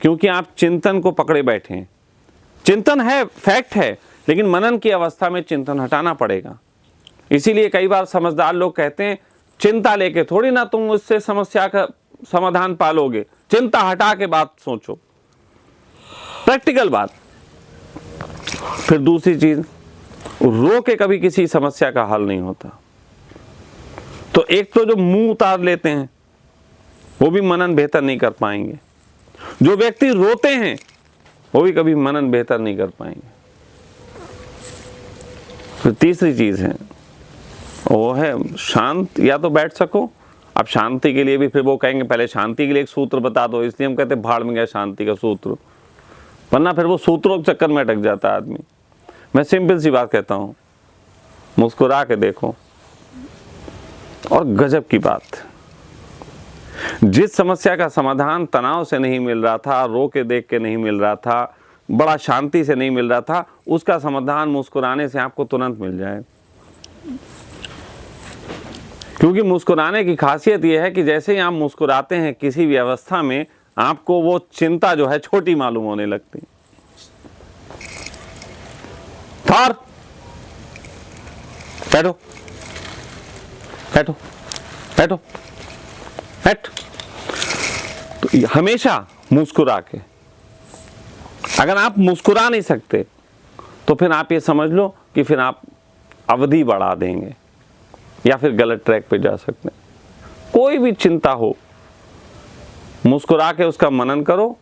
A: क्योंकि आप चिंतन को पकड़े बैठे हैं। चिंतन है, फैक्ट है, लेकिन मनन की अवस्था में चिंतन हटाना पड़ेगा। इसीलिए कई बार समझदार लोग कहते हैं चिंता लेके थोड़ी ना तुम उससे समस्या का समाधान पालोगे, चिंता हटा के बात सोचो, प्रैक्टिकल बात। फिर दूसरी चीज, रो के कभी किसी समस्या का हल नहीं होता। तो एक तो जो मुंह उतार लेते हैं वो भी मनन बेहतर नहीं कर पाएंगे। जो व्यक्ति रोते हैं वो भी कभी मनन बेहतर नहीं कर पाएंगे। फिर तीसरी चीज है, वो है शांत, या तो बैठ सको। अब शांति के लिए भी फिर वो कहेंगे पहले शांति के लिए एक सूत्र बता दो, इसलिए हम कहते हैं भाड़ में गया शांति का सूत्र, वरना फिर वो सूत्रों के चक्कर में अटक जाता है आदमी। मैं सिंपल सी बात कहता हूं, मुस्कुरा के देखो। और गजब की बात, जिस समस्या का समाधान तनाव से नहीं मिल रहा था, रो के देख के नहीं मिल रहा था, बड़ा शांति से नहीं मिल रहा था, उसका समाधान मुस्कुराने से आपको तुरंत मिल जाए। क्योंकि मुस्कुराने की खासियत यह है कि जैसे ही आप मुस्कुराते हैं किसी भी अवस्था में, आपको वो चिंता जो है छोटी मालूम होने लगती। थार बैठो बैठो बैठो बैठ। तो हमेशा मुस्कुरा के, अगर आप मुस्कुरा नहीं सकते तो फिर आप ये समझ लो कि फिर आप अवधि बढ़ा देंगे या फिर गलत ट्रैक पे जा सकते हैं। कोई भी चिंता हो, मुस्कुरा के उसका मनन करो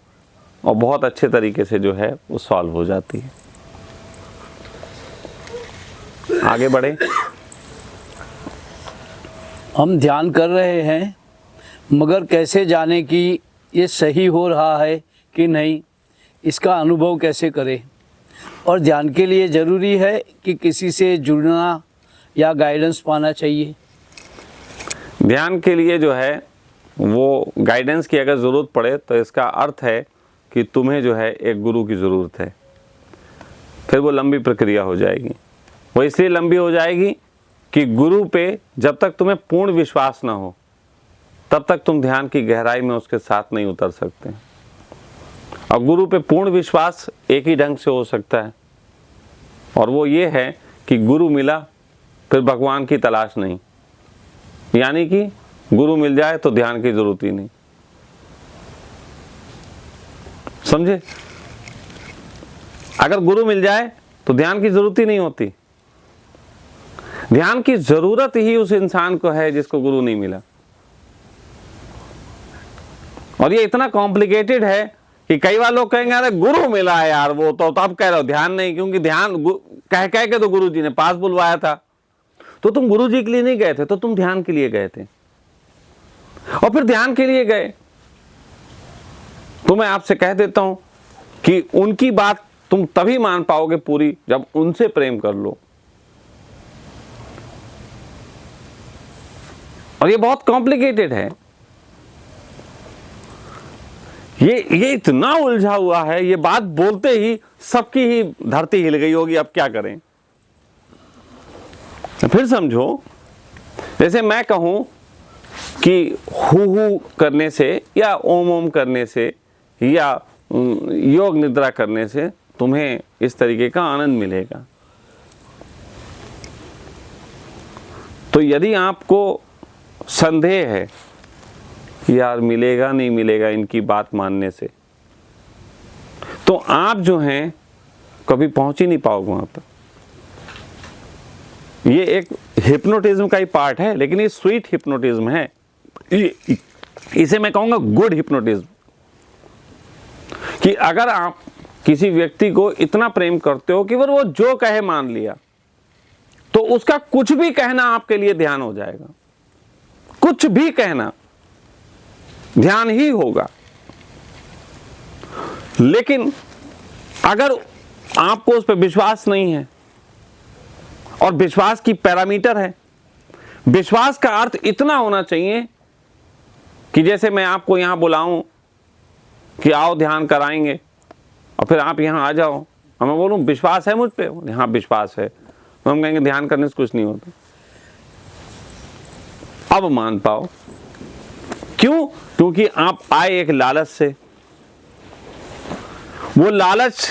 A: और बहुत अच्छे तरीके से जो है वो सॉल्व हो जाती है। आगे बढ़े।
C: हम ध्यान कर रहे हैं, मगर कैसे जाने कि ये सही हो रहा है कि नहीं, इसका अनुभव कैसे करें? और ध्यान के लिए ज़रूरी है कि किसी से जुड़ना या गाइडेंस पाना चाहिए?
A: ध्यान के लिए जो है वो गाइडेंस की अगर ज़रूरत पड़े तो इसका अर्थ है कि तुम्हें जो है एक गुरु की ज़रूरत है। फिर वो लंबी प्रक्रिया हो जाएगी। वो इसलिए लंबी हो जाएगी कि गुरु पे जब तक तुम्हें पूर्ण विश्वास ना हो तब तक तुम ध्यान की गहराई में उसके साथ नहीं उतर सकते। और गुरु पे पूर्ण विश्वास एक ही ढंग से हो सकता है, और वो ये है कि गुरु मिला फिर भगवान की तलाश नहीं। यानी कि गुरु मिल जाए तो ध्यान की जरूरत ही नहीं। समझे? अगर गुरु मिल जाए तो ध्यान की जरूरत ही नहीं होती। ध्यान की जरूरत ही उस इंसान को है जिसको गुरु नहीं मिला। और ये इतना कॉम्प्लिकेटेड है कि कई बार लोग कहेंगे अरे गुरु मिला है यार, वो तो आप कह रहे हो ध्यान नहीं, क्योंकि ध्यान कह के तो गुरु जी ने पास बुलवाया था। तो तुम गुरु जी के लिए नहीं गए थे, तो तुम ध्यान के लिए गए थे। और फिर ध्यान के लिए गए तो मैं आपसे कह देता हूं कि उनकी बात तुम तभी मान पाओगे पूरी जब उनसे प्रेम कर लो। और ये बहुत कॉम्प्लिकेटेड है, ये इतना उलझा हुआ है। ये बात बोलते ही सबकी ही धरती हिल गई होगी, अब क्या करें। फिर समझो, जैसे मैं कहूं कि हु करने से या ओम ओम करने से या योग निद्रा करने से तुम्हें इस तरीके का आनंद मिलेगा। तो यदि आपको संदेह है यार मिलेगा नहीं मिलेगा इनकी बात मानने से, तो आप जो हैं कभी पहुंच ही नहीं पाओगे वहां तक। ये एक हिप्नोटिज्म का ही पार्ट है, लेकिन ये स्वीट हिप्नोटिज्म है, इसे मैं कहूंगा गुड हिप्नोटिज्म। कि अगर आप किसी व्यक्ति को इतना प्रेम करते हो कि वो जो कहे मान लिया, तो उसका कुछ भी कहना आपके लिए ध्यान हो जाएगा। कुछ भी कहना ध्यान ही होगा। लेकिन अगर आपको उस पर विश्वास नहीं है, और विश्वास की पैरामीटर है, विश्वास का अर्थ इतना होना चाहिए कि जैसे मैं आपको यहां बुलाऊं कि आओ ध्यान कराएंगे, और फिर आप यहां आ जाओ और मैं बोलूं विश्वास है मुझ पे, हाँ विश्वास है, तो हम कहेंगे ध्यान करने से कुछ नहीं होता। अब मान पाओ। क्यों? क्योंकि आप आए एक लालच से, वो लालच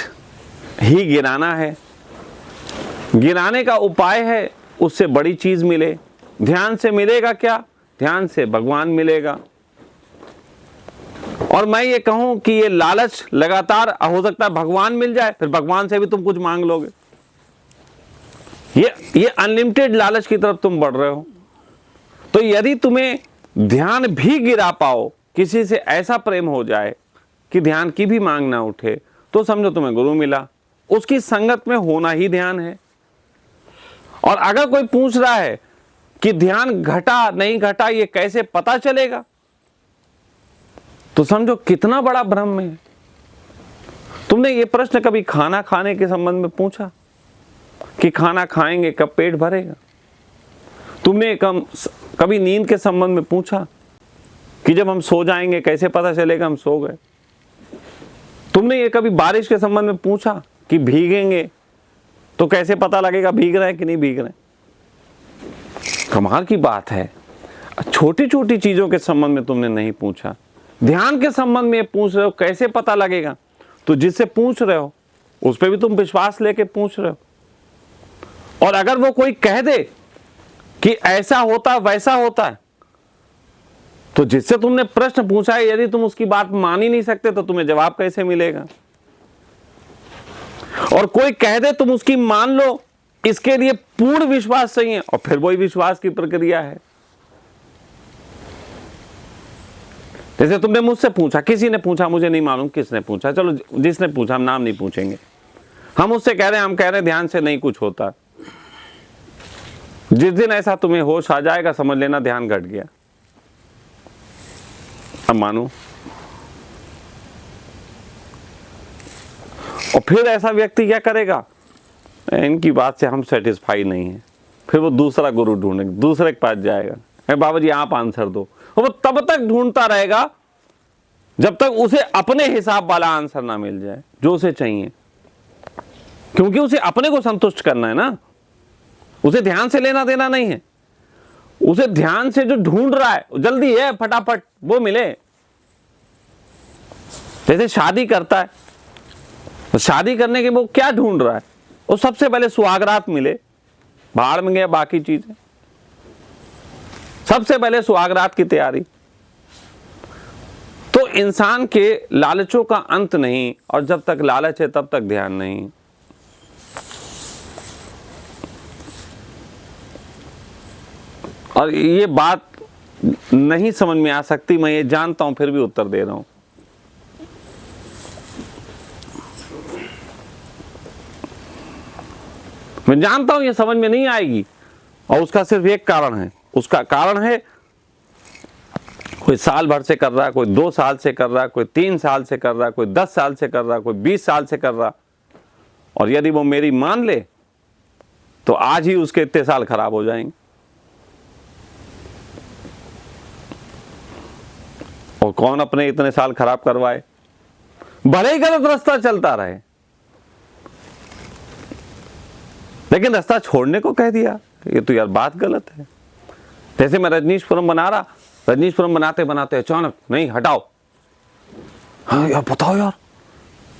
A: ही गिराना है। गिराने का उपाय है उससे बड़ी चीज मिले। ध्यान से मिलेगा क्या? ध्यान से भगवान मिलेगा। और मैं ये कहूं कि ये लालच लगातार, हो सकता है भगवान मिल जाए, फिर भगवान से भी तुम कुछ मांग लोगे। ये अनलिमिटेड लालच की तरफ तुम बढ़ रहे हो। तो यदि तुम्हें ध्यान भी गिरा पाओ, किसी से ऐसा प्रेम हो जाए कि ध्यान की भी मांग ना उठे, तो समझो तुम्हें गुरु मिला। उसकी संगत में होना ही ध्यान है। और अगर कोई पूछ रहा है कि ध्यान घटा नहीं घटा ये कैसे पता चलेगा, तो समझो कितना बड़ा भ्रम है। तुमने ये प्रश्न कभी खाना खाने के संबंध में पूछा कि खाना खाएंगे कब पेट भरेगा? तुमने कभी नींद के संबंध में पूछा कि जब हम सो जाएंगे कैसे पता चलेगा हम सो गए? तुमने ये कभी बारिश के संबंध में पूछा कि भीगेंगे तो कैसे पता लगेगा भीग रहे हैं कि नहीं भीग रहे हैं? कमाल की बात है। छोटी छोटी चीजों के संबंध में तुमने नहीं पूछा, ध्यान के संबंध में पूछ रहे हो कैसे पता लगेगा? तो जिससे पूछ रहे हो उस पर भी तुम विश्वास लेके पूछ रहे हो। और अगर वो कोई कह दे कि ऐसा होता वैसा होता है, तो जिससे तुमने प्रश्न पूछा है यदि तुम उसकी बात मान ही नहीं सकते, तो तुम्हें जवाब कैसे मिलेगा? और कोई कह दे तुम उसकी मान लो, इसके लिए पूर्ण विश्वास चाहिए, और फिर वही विश्वास की प्रक्रिया है। जैसे तुमने मुझसे पूछा, किसी ने पूछा, मुझे नहीं मालूम किसने पूछा, चलो जिसने पूछा, हम नाम नहीं पूछेंगे, हम उससे कह रहे हैं, हम कह रहे हैं ध्यान से नहीं कुछ होता। जिस दिन ऐसा तुम्हें होश आ जाएगा, समझ लेना ध्यान घट गया। अब मानो, और फिर ऐसा व्यक्ति क्या करेगा? इनकी बात से हम सेटिस्फाई नहीं है, फिर वो दूसरा गुरु ढूंढेगा, दूसरे के पास जाएगा, बाबा जी आप आंसर दो। वो तब तक ढूंढता रहेगा जब तक उसे अपने हिसाब वाला आंसर ना मिल जाए जो उसे चाहिए, क्योंकि उसे अपने को संतुष्ट करना है ना, उसे ध्यान से लेना देना नहीं है। उसे ध्यान से जो ढूंढ रहा है जल्दी है, फटाफट वो मिले। जैसे शादी करता है, तो शादी करने के वो क्या ढूंढ रहा है? वो सबसे पहले सुहागरात मिले, भाड़ में गया बाकी चीजें, सबसे पहले सुहागरात की तैयारी। तो इंसान के लालचों का अंत नहीं, और जब तक लालच है तब तक ध्यान नहीं। और ये बात नहीं समझ में आ सकती, मैं ये जानता हूं, फिर भी उत्तर दे रहा हूं। मैं जानता हूं ये समझ में नहीं आएगी, और उसका सिर्फ एक कारण है। उसका कारण है कोई साल भर से कर रहा है, कोई 2 साल से कर रहा है, कोई 3 साल से कर रहा है, कोई 10 साल से कर रहा है, कोई 20 साल से कर रहा। और यदि वो मेरी मान ले तो आज ही उसके इतने साल खराब हो जाएंगे। और कौन अपने इतने साल खराब करवाए? भले ही गलत रास्ता चलता रहे, लेकिन रास्ता छोड़ने को कह दिया, ये तो यार बात गलत है। जैसे मैं रजनीशपुरम बना रहा, रजनीशपुरम बनाते बनाते अचानक नहीं हटाओ, हाँ यार बताओ यार,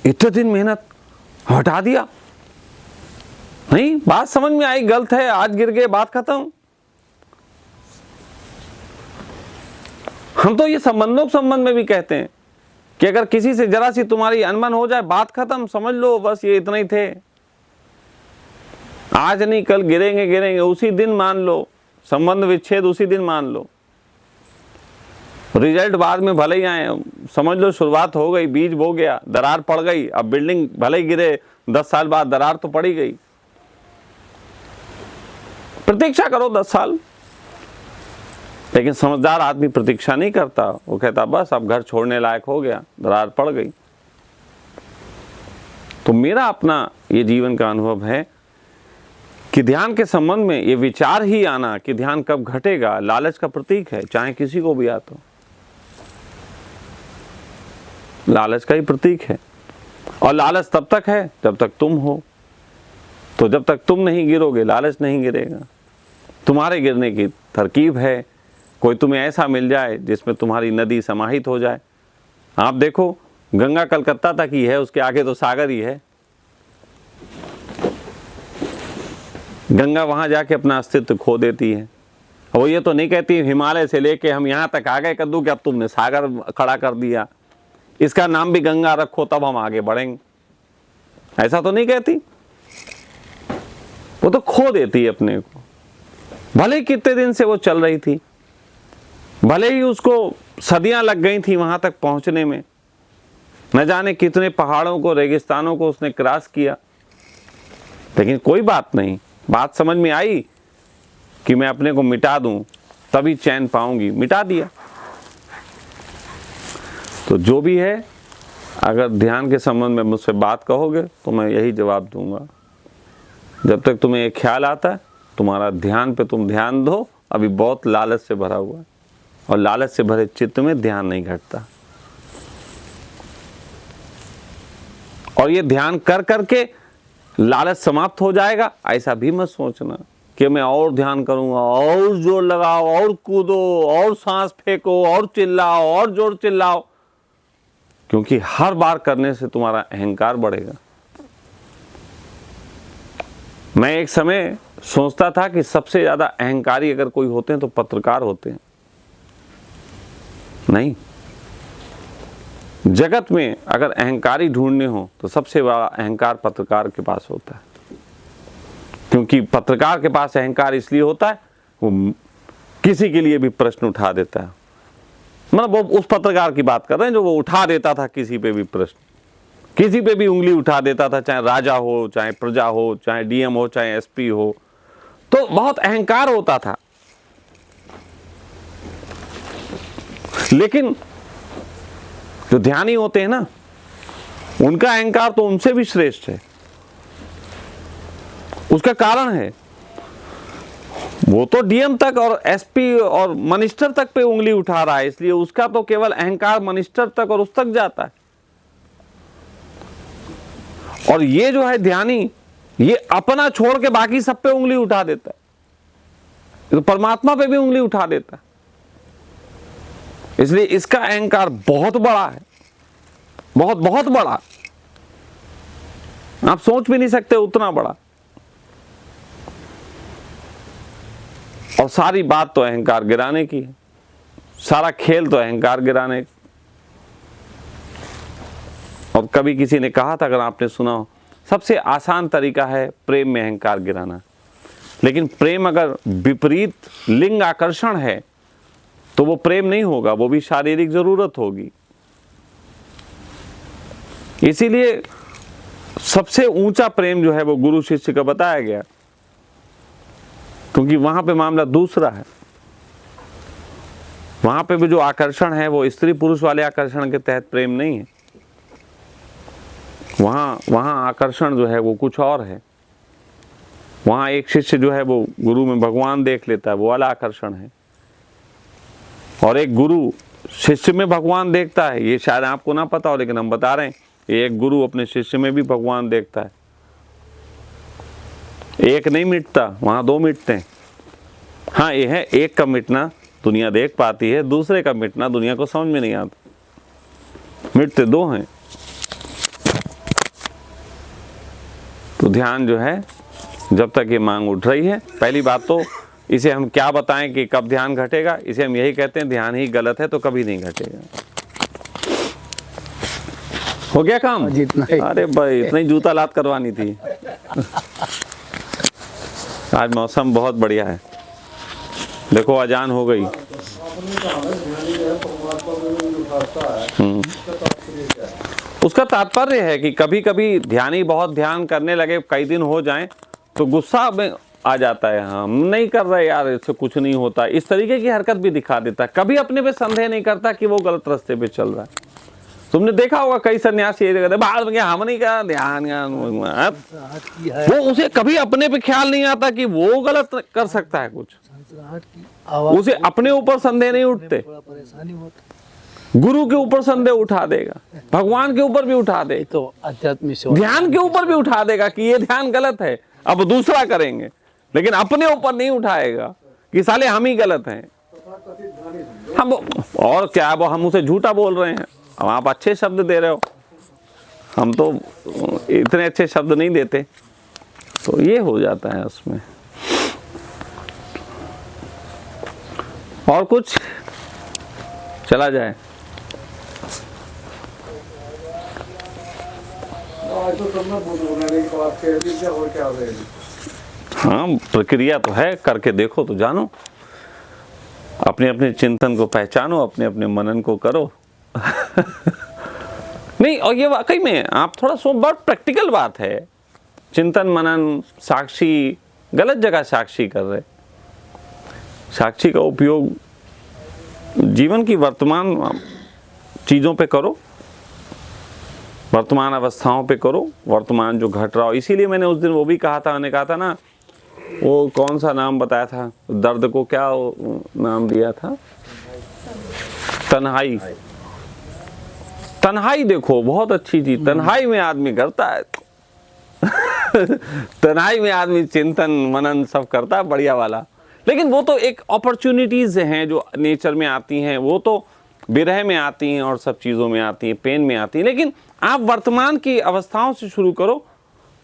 A: इतने दिन मेहनत हटा दिया, नहीं बात समझ में आई, गलत है, आज गिर गए, बात खत्म। हम तो ये संबंधों के संबंध में भी कहते हैं कि अगर किसी से जरा सी तुम्हारी अनबन हो जाए, बात खत्म, समझ लो बस ये इतना ही थे, आज नहीं कल गिरेंगे गिरेंगे, उसी दिन मान लो, संबंध विच्छेद उसी दिन मान लो, रिजल्ट बाद में भले ही आए, समझ लो शुरुआत हो गई, बीज बो गया, दरार पड़ गई, अब बिल्डिंग भले ही गिरे 10 साल बाद, दरार तो पड़ी गई। प्रतीक्षा करो 10 साल, लेकिन समझदार आदमी प्रतीक्षा नहीं करता, वो कहता बस अब घर छोड़ने लायक हो गया, दरार पड़ गई। तो मेरा अपना ये जीवन का अनुभव है कि ध्यान के संबंध में ये विचार ही आना कि ध्यान कब घटेगा, लालच का प्रतीक है, चाहे किसी को भी आता हो, लालच का ही प्रतीक है। और लालच तब तक है जब तक तुम हो, तो जब तक तुम नहीं गिरोगे लालच नहीं गिरेगा। तुम्हारे गिरने की तरकीब है, कोई तुम्हें ऐसा मिल जाए जिसमें तुम्हारी नदी समाहित हो जाए। आप देखो गंगा कलकत्ता तक ही है, उसके आगे तो सागर ही है। गंगा वहां जाके अपना अस्तित्व खो देती है। वो ये तो नहीं कहती हिमालय से लेके हम यहाँ तक आ गए कद्दू कि अब तुमने सागर खड़ा कर दिया, इसका नाम भी गंगा रखो तब हम आगे बढ़ेंगे, ऐसा तो नहीं कहती। वो तो खो देती है अपने को। भले ही कितने दिन से वो चल रही थी, भले ही उसको सदियां लग गई थी वहां तक पहुंचने में, न जाने कितने पहाड़ों को, रेगिस्तानों को उसने क्रॉस किया, लेकिन कोई बात नहीं, बात समझ में आई कि मैं अपने को मिटा दूं तभी चैन पाऊंगी, मिटा दिया। तो जो भी है, अगर ध्यान के संबंध में मुझसे बात कहोगे तो मैं यही जवाब दूंगा, जब तक तुम्हें एक ख्याल आता है तुम्हारा ध्यान पे तुम ध्यान दो, अभी बहुत लालच से भरा हुआ है, और लालच से भरे चित्त में ध्यान नहीं घटता। और ये ध्यान कर करके लालच समाप्त हो जाएगा ऐसा भी मत सोचना कि मैं और ध्यान करूंगा, और जोर लगाओ, और कूदो, और सांस फेंको, और चिल्लाओ, और जोर चिल्लाओ, क्योंकि हर बार करने से तुम्हारा अहंकार बढ़ेगा। मैं एक समय सोचता था कि सबसे ज्यादा अहंकारी अगर कोई होते हैं तो पत्रकार होते हैं। नहीं, जगत में अगर अहंकारी ढूंढने हो तो सबसे बड़ा अहंकार पत्रकार के पास होता है, क्योंकि पत्रकार के पास अहंकार इसलिए होता है वो किसी के लिए भी प्रश्न उठा देता है। मतलब वो उस पत्रकार की बात कर रहे हैं जो वो उठा देता था किसी पे भी प्रश्न, किसी पे भी उंगली उठा देता था, चाहे राजा हो, चाहे प्रजा हो, चाहे डीएम हो, चाहे एसपी हो, तो बहुत अहंकार होता था। लेकिन जो ध्यानी होते हैं ना, उनका अहंकार तो उनसे भी श्रेष्ठ है। उसका कारण है वो तो डीएम तक और एसपी और मिनिस्टर तक पे उंगली उठा रहा है, इसलिए उसका तो केवल अहंकार मिनिस्टर तक और उस तक जाता है। और ये जो है ध्यानी, ये अपना छोड़ के बाकी सब पे उंगली उठा देता है, तो परमात्मा पे भी उंगली उठा देता है। इसलिए इसका अहंकार बहुत बड़ा है, बहुत बहुत बड़ा, आप सोच भी नहीं सकते उतना बड़ा। और सारी बात तो अहंकार गिराने की है, सारा खेल तो अहंकार गिराने। और कभी किसी ने कहा था, अगर आपने सुना हो, सबसे आसान तरीका है प्रेम में अहंकार गिराना। लेकिन प्रेम अगर विपरीत लिंग आकर्षण है तो वो प्रेम नहीं होगा, वो भी शारीरिक जरूरत होगी। इसीलिए सबसे ऊंचा प्रेम जो है वो गुरु शिष्य का बताया गया, क्योंकि वहां पे मामला दूसरा है। वहां पे भी जो आकर्षण है वो स्त्री पुरुष वाले आकर्षण के तहत प्रेम नहीं है। वहां आकर्षण जो है वो कुछ और है। वहां एक शिष्य जो है वो गुरु में भगवान देख लेता है, वो वाला आकर्षण है। और एक गुरु शिष्य में भगवान देखता है, ये शायद आपको ना पता हो लेकिन हम बता रहे हैं, एक गुरु अपने शिष्य में भी भगवान देखता है। एक नहीं मिटता, वहाँ दो मिटते हैं। हाँ ये है, एक का मिटना दुनिया देख पाती है, दूसरे का मिटना दुनिया को समझ में नहीं आता। मिटते दो हैं। तो ध्यान जो है, जब तक ये मांग उठ रही है, पहली बात तो इसे हम क्या बताएं कि कब ध्यान घटेगा, इसे हम यही कहते हैं ध्यान ही गलत है तो कभी नहीं घटेगा। हो गया काम?
C: जितना ही।
A: अरे भाई इतना ही जूता लात करवानी थी। आज मौसम बहुत बढ़िया है, देखो अजान हो गई। उसका तात्पर्य है कि कभी कभी ध्यानी बहुत ध्यान करने लगे, कई दिन हो जाएं तो गुस्सा में आ जाता है, हम नहीं कर रहे यार, इससे कुछ नहीं होता, इस तरीके की हरकत भी दिखा देता है। कभी अपने पे संदेह नहीं करता कि वो गलत रास्ते पे चल रहा है। तुमने देखा होगा कई सन्यासी ये कहते बाद में हम नहीं कर ध्यान, वो उसे कभी अपने पे ख्याल नहीं आता कि वो गलत कर सकता है कुछ, उसे अपने ऊपर संदेह नहीं उठते। गुरु के ऊपर संदेह उठा देगा, भगवान के ऊपर भी उठा दे,
C: तो अध्यात्म से
A: ध्यान के ऊपर भी उठा देगा कि ये ध्यान गलत है, अब दूसरा करेंगे, लेकिन अपने ऊपर नहीं उठाएगा कि साले हम ही गलत हैं। हम और क्या, वो हम उसे झूठा बोल रहे हैं, अब आप अच्छे शब्द दे रहे हो, हम तो इतने अच्छे शब्द नहीं देते, तो ये हो जाता है उसमें। और कुछ चला जाए? हाँ प्रक्रिया तो है, करके देखो तो जानो, अपने अपने चिंतन को पहचानो, अपने अपने मनन को करो। नहीं, और ये वाकई में आप थोड़ा बहुत प्रैक्टिकल बात है। चिंतन मनन साक्षी गलत जगह साक्षी कर रहे। साक्षी का उपयोग जीवन की वर्तमान चीजों पे करो, वर्तमान अवस्थाओं पे करो, वर्तमान जो घट रहा हो। इसीलिए मैंने उस दिन वो भी कहा था, मैंने कहा था ना, वो कौन सा नाम बताया था, दर्द को क्या नाम दिया था, तन्हाई। तन्हाई देखो बहुत अच्छी चीज, तन्हाई में आदमी करता है। तन्हाई में आदमी चिंतन मनन सब करता है बढ़िया वाला। लेकिन वो तो एक अपॉर्चुनिटीज हैं जो नेचर में आती हैं, वो तो विरह में आती हैं और सब चीज़ों में आती हैं, पेन में आती हैं। लेकिन आप वर्तमान की अवस्थाओं से शुरू करो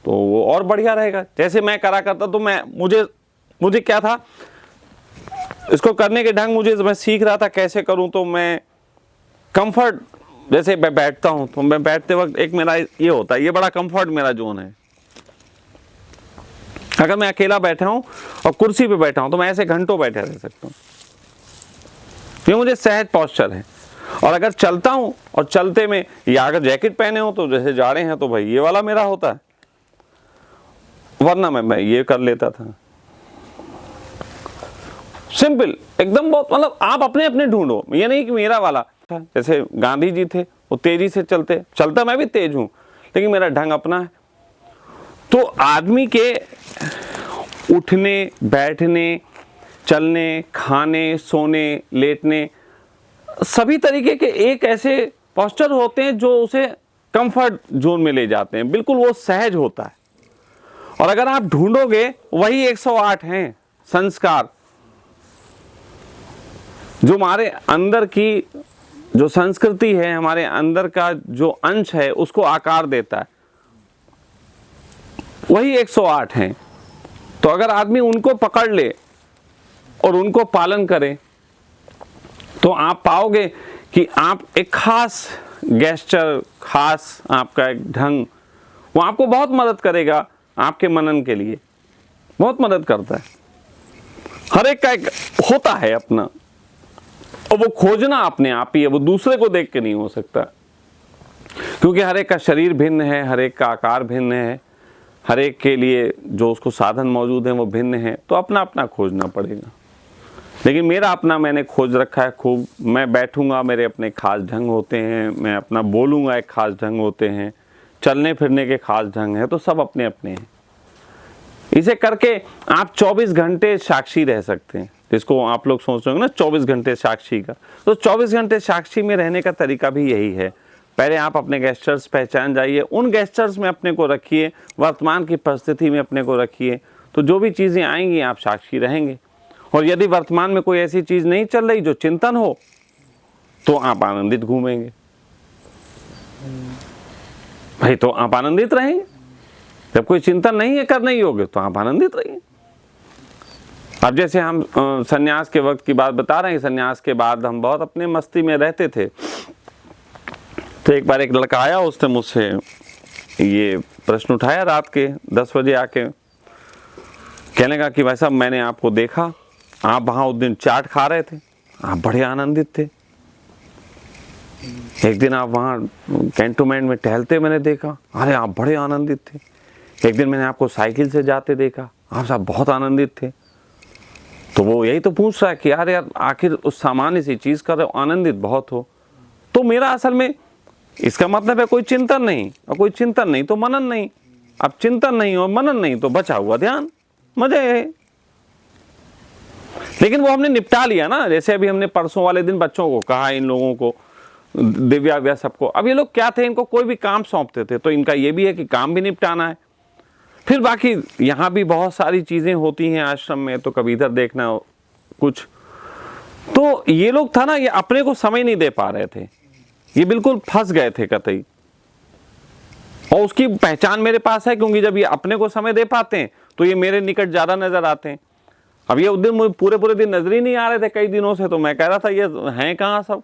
A: तो वो और बढ़िया रहेगा। जैसे मैं करा करता तो मुझे क्या था, इसको करने के ढंग मुझे मैं सीख रहा था कैसे करूं। तो मैं कंफर्ट, जैसे मैं बैठता हूं तो मैं बैठते वक्त एक मेरा ये होता है, ये बड़ा कंफर्ट मेरा जोन है। अगर मैं अकेला बैठा हूं और कुर्सी पे बैठा हूं तो मैं ऐसे घंटों बैठे रह सकता हूं, ये मुझे सहज पॉस्चर है। और अगर चलता हूं और चलते में, या अगर जैकेट पहने हो तो जैसे जाड़े हैं तो भाई ये वाला मेरा होता है, वरना मैं ये कर लेता था। सिंपल एकदम, बहुत मतलब आप अपने अपने ढूंढो, ये नहीं कि मेरा वाला। जैसे गांधी जी थे, वो तेजी से चलता मैं भी तेज हूं, लेकिन मेरा ढंग अपना है। तो आदमी के उठने बैठने चलने खाने सोने लेटने सभी तरीके के एक ऐसे पोस्चर होते हैं जो उसे कंफर्ट जोन में ले जाते हैं, बिल्कुल वो सहज होता है। और अगर आप ढूंढोगे वही 108 हैं संस्कार जो हमारे अंदर की जो संस्कृति है, हमारे अंदर का जो अंश है उसको आकार देता है, वही 108 हैं। तो अगर आदमी उनको पकड़ ले और उनको पालन करे तो आप पाओगे कि आप एक खास गेस्चर, खास आपका एक ढंग, वो आपको बहुत मदद करेगा, आपके मनन के लिए बहुत मदद करता है। हर एक का एक होता है अपना, और वो खोजना अपने आप ही है, वो दूसरे को देख के नहीं हो सकता, क्योंकि हर एक का शरीर भिन्न है, हर एक का आकार भिन्न है, हर एक के लिए जो उसको साधन मौजूद हैं वो भिन्न है। तो अपना अपना खोजना पड़ेगा। लेकिन मेरा अपना मैंने खोज रखा है खूब। मैं बैठूंगा, मेरे अपने खास ढंग होते हैं, मैं अपना बोलूंगा एक खास ढंग होते हैं, चलने फिरने के खास ढंग है, तो सब अपने अपने हैं। इसे करके आप 24 घंटे साक्षी रह सकते हैं, जिसको आप लोग सोच रहे हो ना 24 घंटे साक्षी का। तो 24 घंटे साक्षी में रहने का तरीका भी यही है। पहले आप अपने गेस्चर्स पहचान जाइए, उन गेस्चर्स में अपने को रखिए, वर्तमान की परिस्थिति में अपने को रखिए, तो जो भी चीज़ें आएंगी आप साक्षी रहेंगे। और यदि वर्तमान में कोई ऐसी चीज़ नहीं चल रही जो चिंतन हो तो आप आनंदित घूमेंगे भाई, तो आप आनंदित रहेंगे। जब कोई चिंतन नहीं है करने योग्य तो आप आनंदित रहिए। अब जैसे हम सन्यास के वक्त की बात बता रहे हैं, सन्यास के बाद हम बहुत अपने मस्ती में रहते थे। तो एक बार एक लड़का आया, उसने मुझसे ये प्रश्न उठाया रात के 10 बजे आके, कहने लगा कि भाई साहब मैंने आपको देखा, आप वहाँ उस दिन चाट खा रहे थे, आप बड़े आनंदित थे। एक दिन आप वहाँ कैंटोनमेंट में टहलते मैंने देखा, अरे आप बड़े आनंदित थे। एक दिन मैंने आपको साइकिल से जाते देखा, आप साहब बहुत आनंदित थे। तो वो यही तो पूछ रहा है कि यार आखिर उस सामान्य सी चीज़ कर रहे हो, आनंदित बहुत हो। तो मेरा असल में इसका मतलब है कोई चिंतन नहीं, और कोई चिंतन नहीं तो मनन नहीं। अब चिंतन नहीं और मनन नहीं तो बचा हुआ ध्यान, मजे है। लेकिन वो हमने निपटा लिया ना। जैसे अभी हमने परसों वाले दिन बच्चों को कहा, इन लोगों को, दिव्या व्या सबको, अब ये लोग क्या थे, इनको कोई भी काम सौंपते थे तो इनका ये भी है कि काम भी निपटाना है। फिर बाकी यहाँ भी बहुत सारी चीजें होती हैं आश्रम में, तो कभी इधर देखना कुछ। तो ये लोग था ना, ये अपने को समय नहीं दे पा रहे थे, ये बिल्कुल फंस गए थे कतई। और उसकी पहचान मेरे पास है, क्योंकि जब ये अपने को समय दे पाते हैं तो ये मेरे निकट ज्यादा नजर आते हैं। अब ये उस दिन मुझे पूरे दिन नजर ही नहीं आ रहे थे कई दिनों से, तो मैं कह रहा था ये हैं कहाँ सब।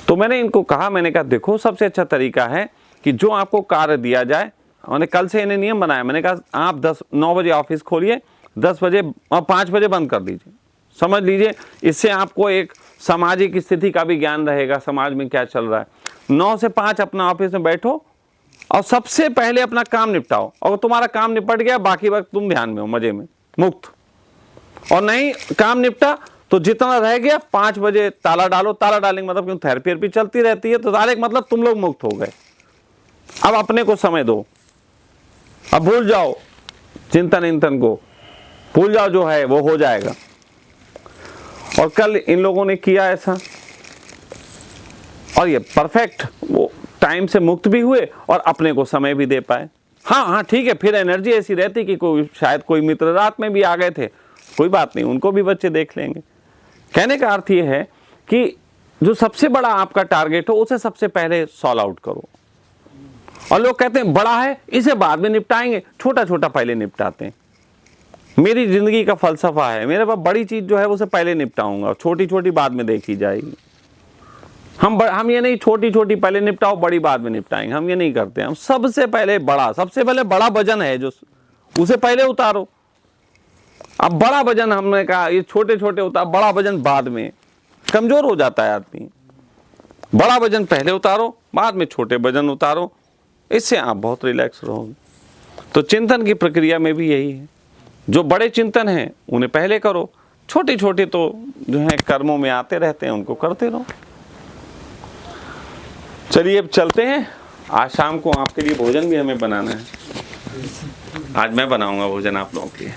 A: तो मैंने इनको कहा, मैंने कहा देखो सबसे अच्छा तरीका है कि जो आपको कार्य दिया जाए, मैंने कल से इन्हें नियम बनाया, मैंने कहा आप 9 बजे ऑफिस खोलिए, 10 बजे और 5 बजे बंद कर दीजिए। समझ लीजिए, इससे आपको एक सामाजिक स्थिति का भी ज्ञान रहेगा, समाज में क्या चल रहा है। 9 से 5 अपना ऑफिस में बैठो और सबसे पहले अपना काम निपटाओ, और तुम्हारा काम निपट गया बाकी वक्त तुम ध्यान में हो, मजे में, मुक्त। और नहीं काम निपटा तो जितना रह गया 5 बजे ताला डालो। ताला डालने का मतलब, क्योंकि थेरेपी चलती रहती है, तो ताले का मतलब तुम लोग मुक्त हो गए। अब अपने को समय दो, अब भूल जाओ चिंतन इंतन को, भूल जाओ, जो है वो हो जाएगा। और कल इन लोगों ने किया ऐसा, और ये परफेक्ट, वो टाइम से मुक्त भी हुए और अपने को समय भी दे पाए। हाँ ठीक है, फिर एनर्जी ऐसी रहती कि शायद कोई मित्र रात में भी आ गए थे, कोई बात नहीं, उनको भी बच्चे देख लेंगे। कहने का अर्थ ये है कि जो सबसे बड़ा आपका टारगेट हो उसे सबसे पहले सॉल्व आउट करो। और लोग कहते हैं बड़ा है इसे बाद में निपटाएंगे, छोटा छोटा पहले निपटाते हैं। मेरी जिंदगी का फलसफा है, मेरे पास बड़ी चीज जो है उसे पहले निपटाऊंगा, छोटी छोटी बाद में देखी जाएगी। हम ये नहीं छोटी छोटी पहले निपटाओ बड़ी बाद में निपटाएंगे, हम ये नहीं करते। हम सबसे पहले बड़ा वजन है जो, उसे पहले उतारो। अब बड़ा वजन हमने कहा ये छोटे छोटे उतार, बड़ा वजन बाद में, कमजोर हो जाता है आदमी। बड़ा वजन पहले उतारो, बाद में छोटे वजन उतारो, इससे आप बहुत रिलैक्स रहोगे। तो चिंतन की प्रक्रिया में भी यही है, जो बड़े चिंतन हैं उन्हें पहले करो, छोटे छोटे तो जो है कर्मों में आते रहते हैं उनको करते रहो। चलिए अब चलते हैं, आज शाम को आपके लिए भोजन भी हमें बनाना है। आज मैं बनाऊंगा भोजन आप लोगों के लिए।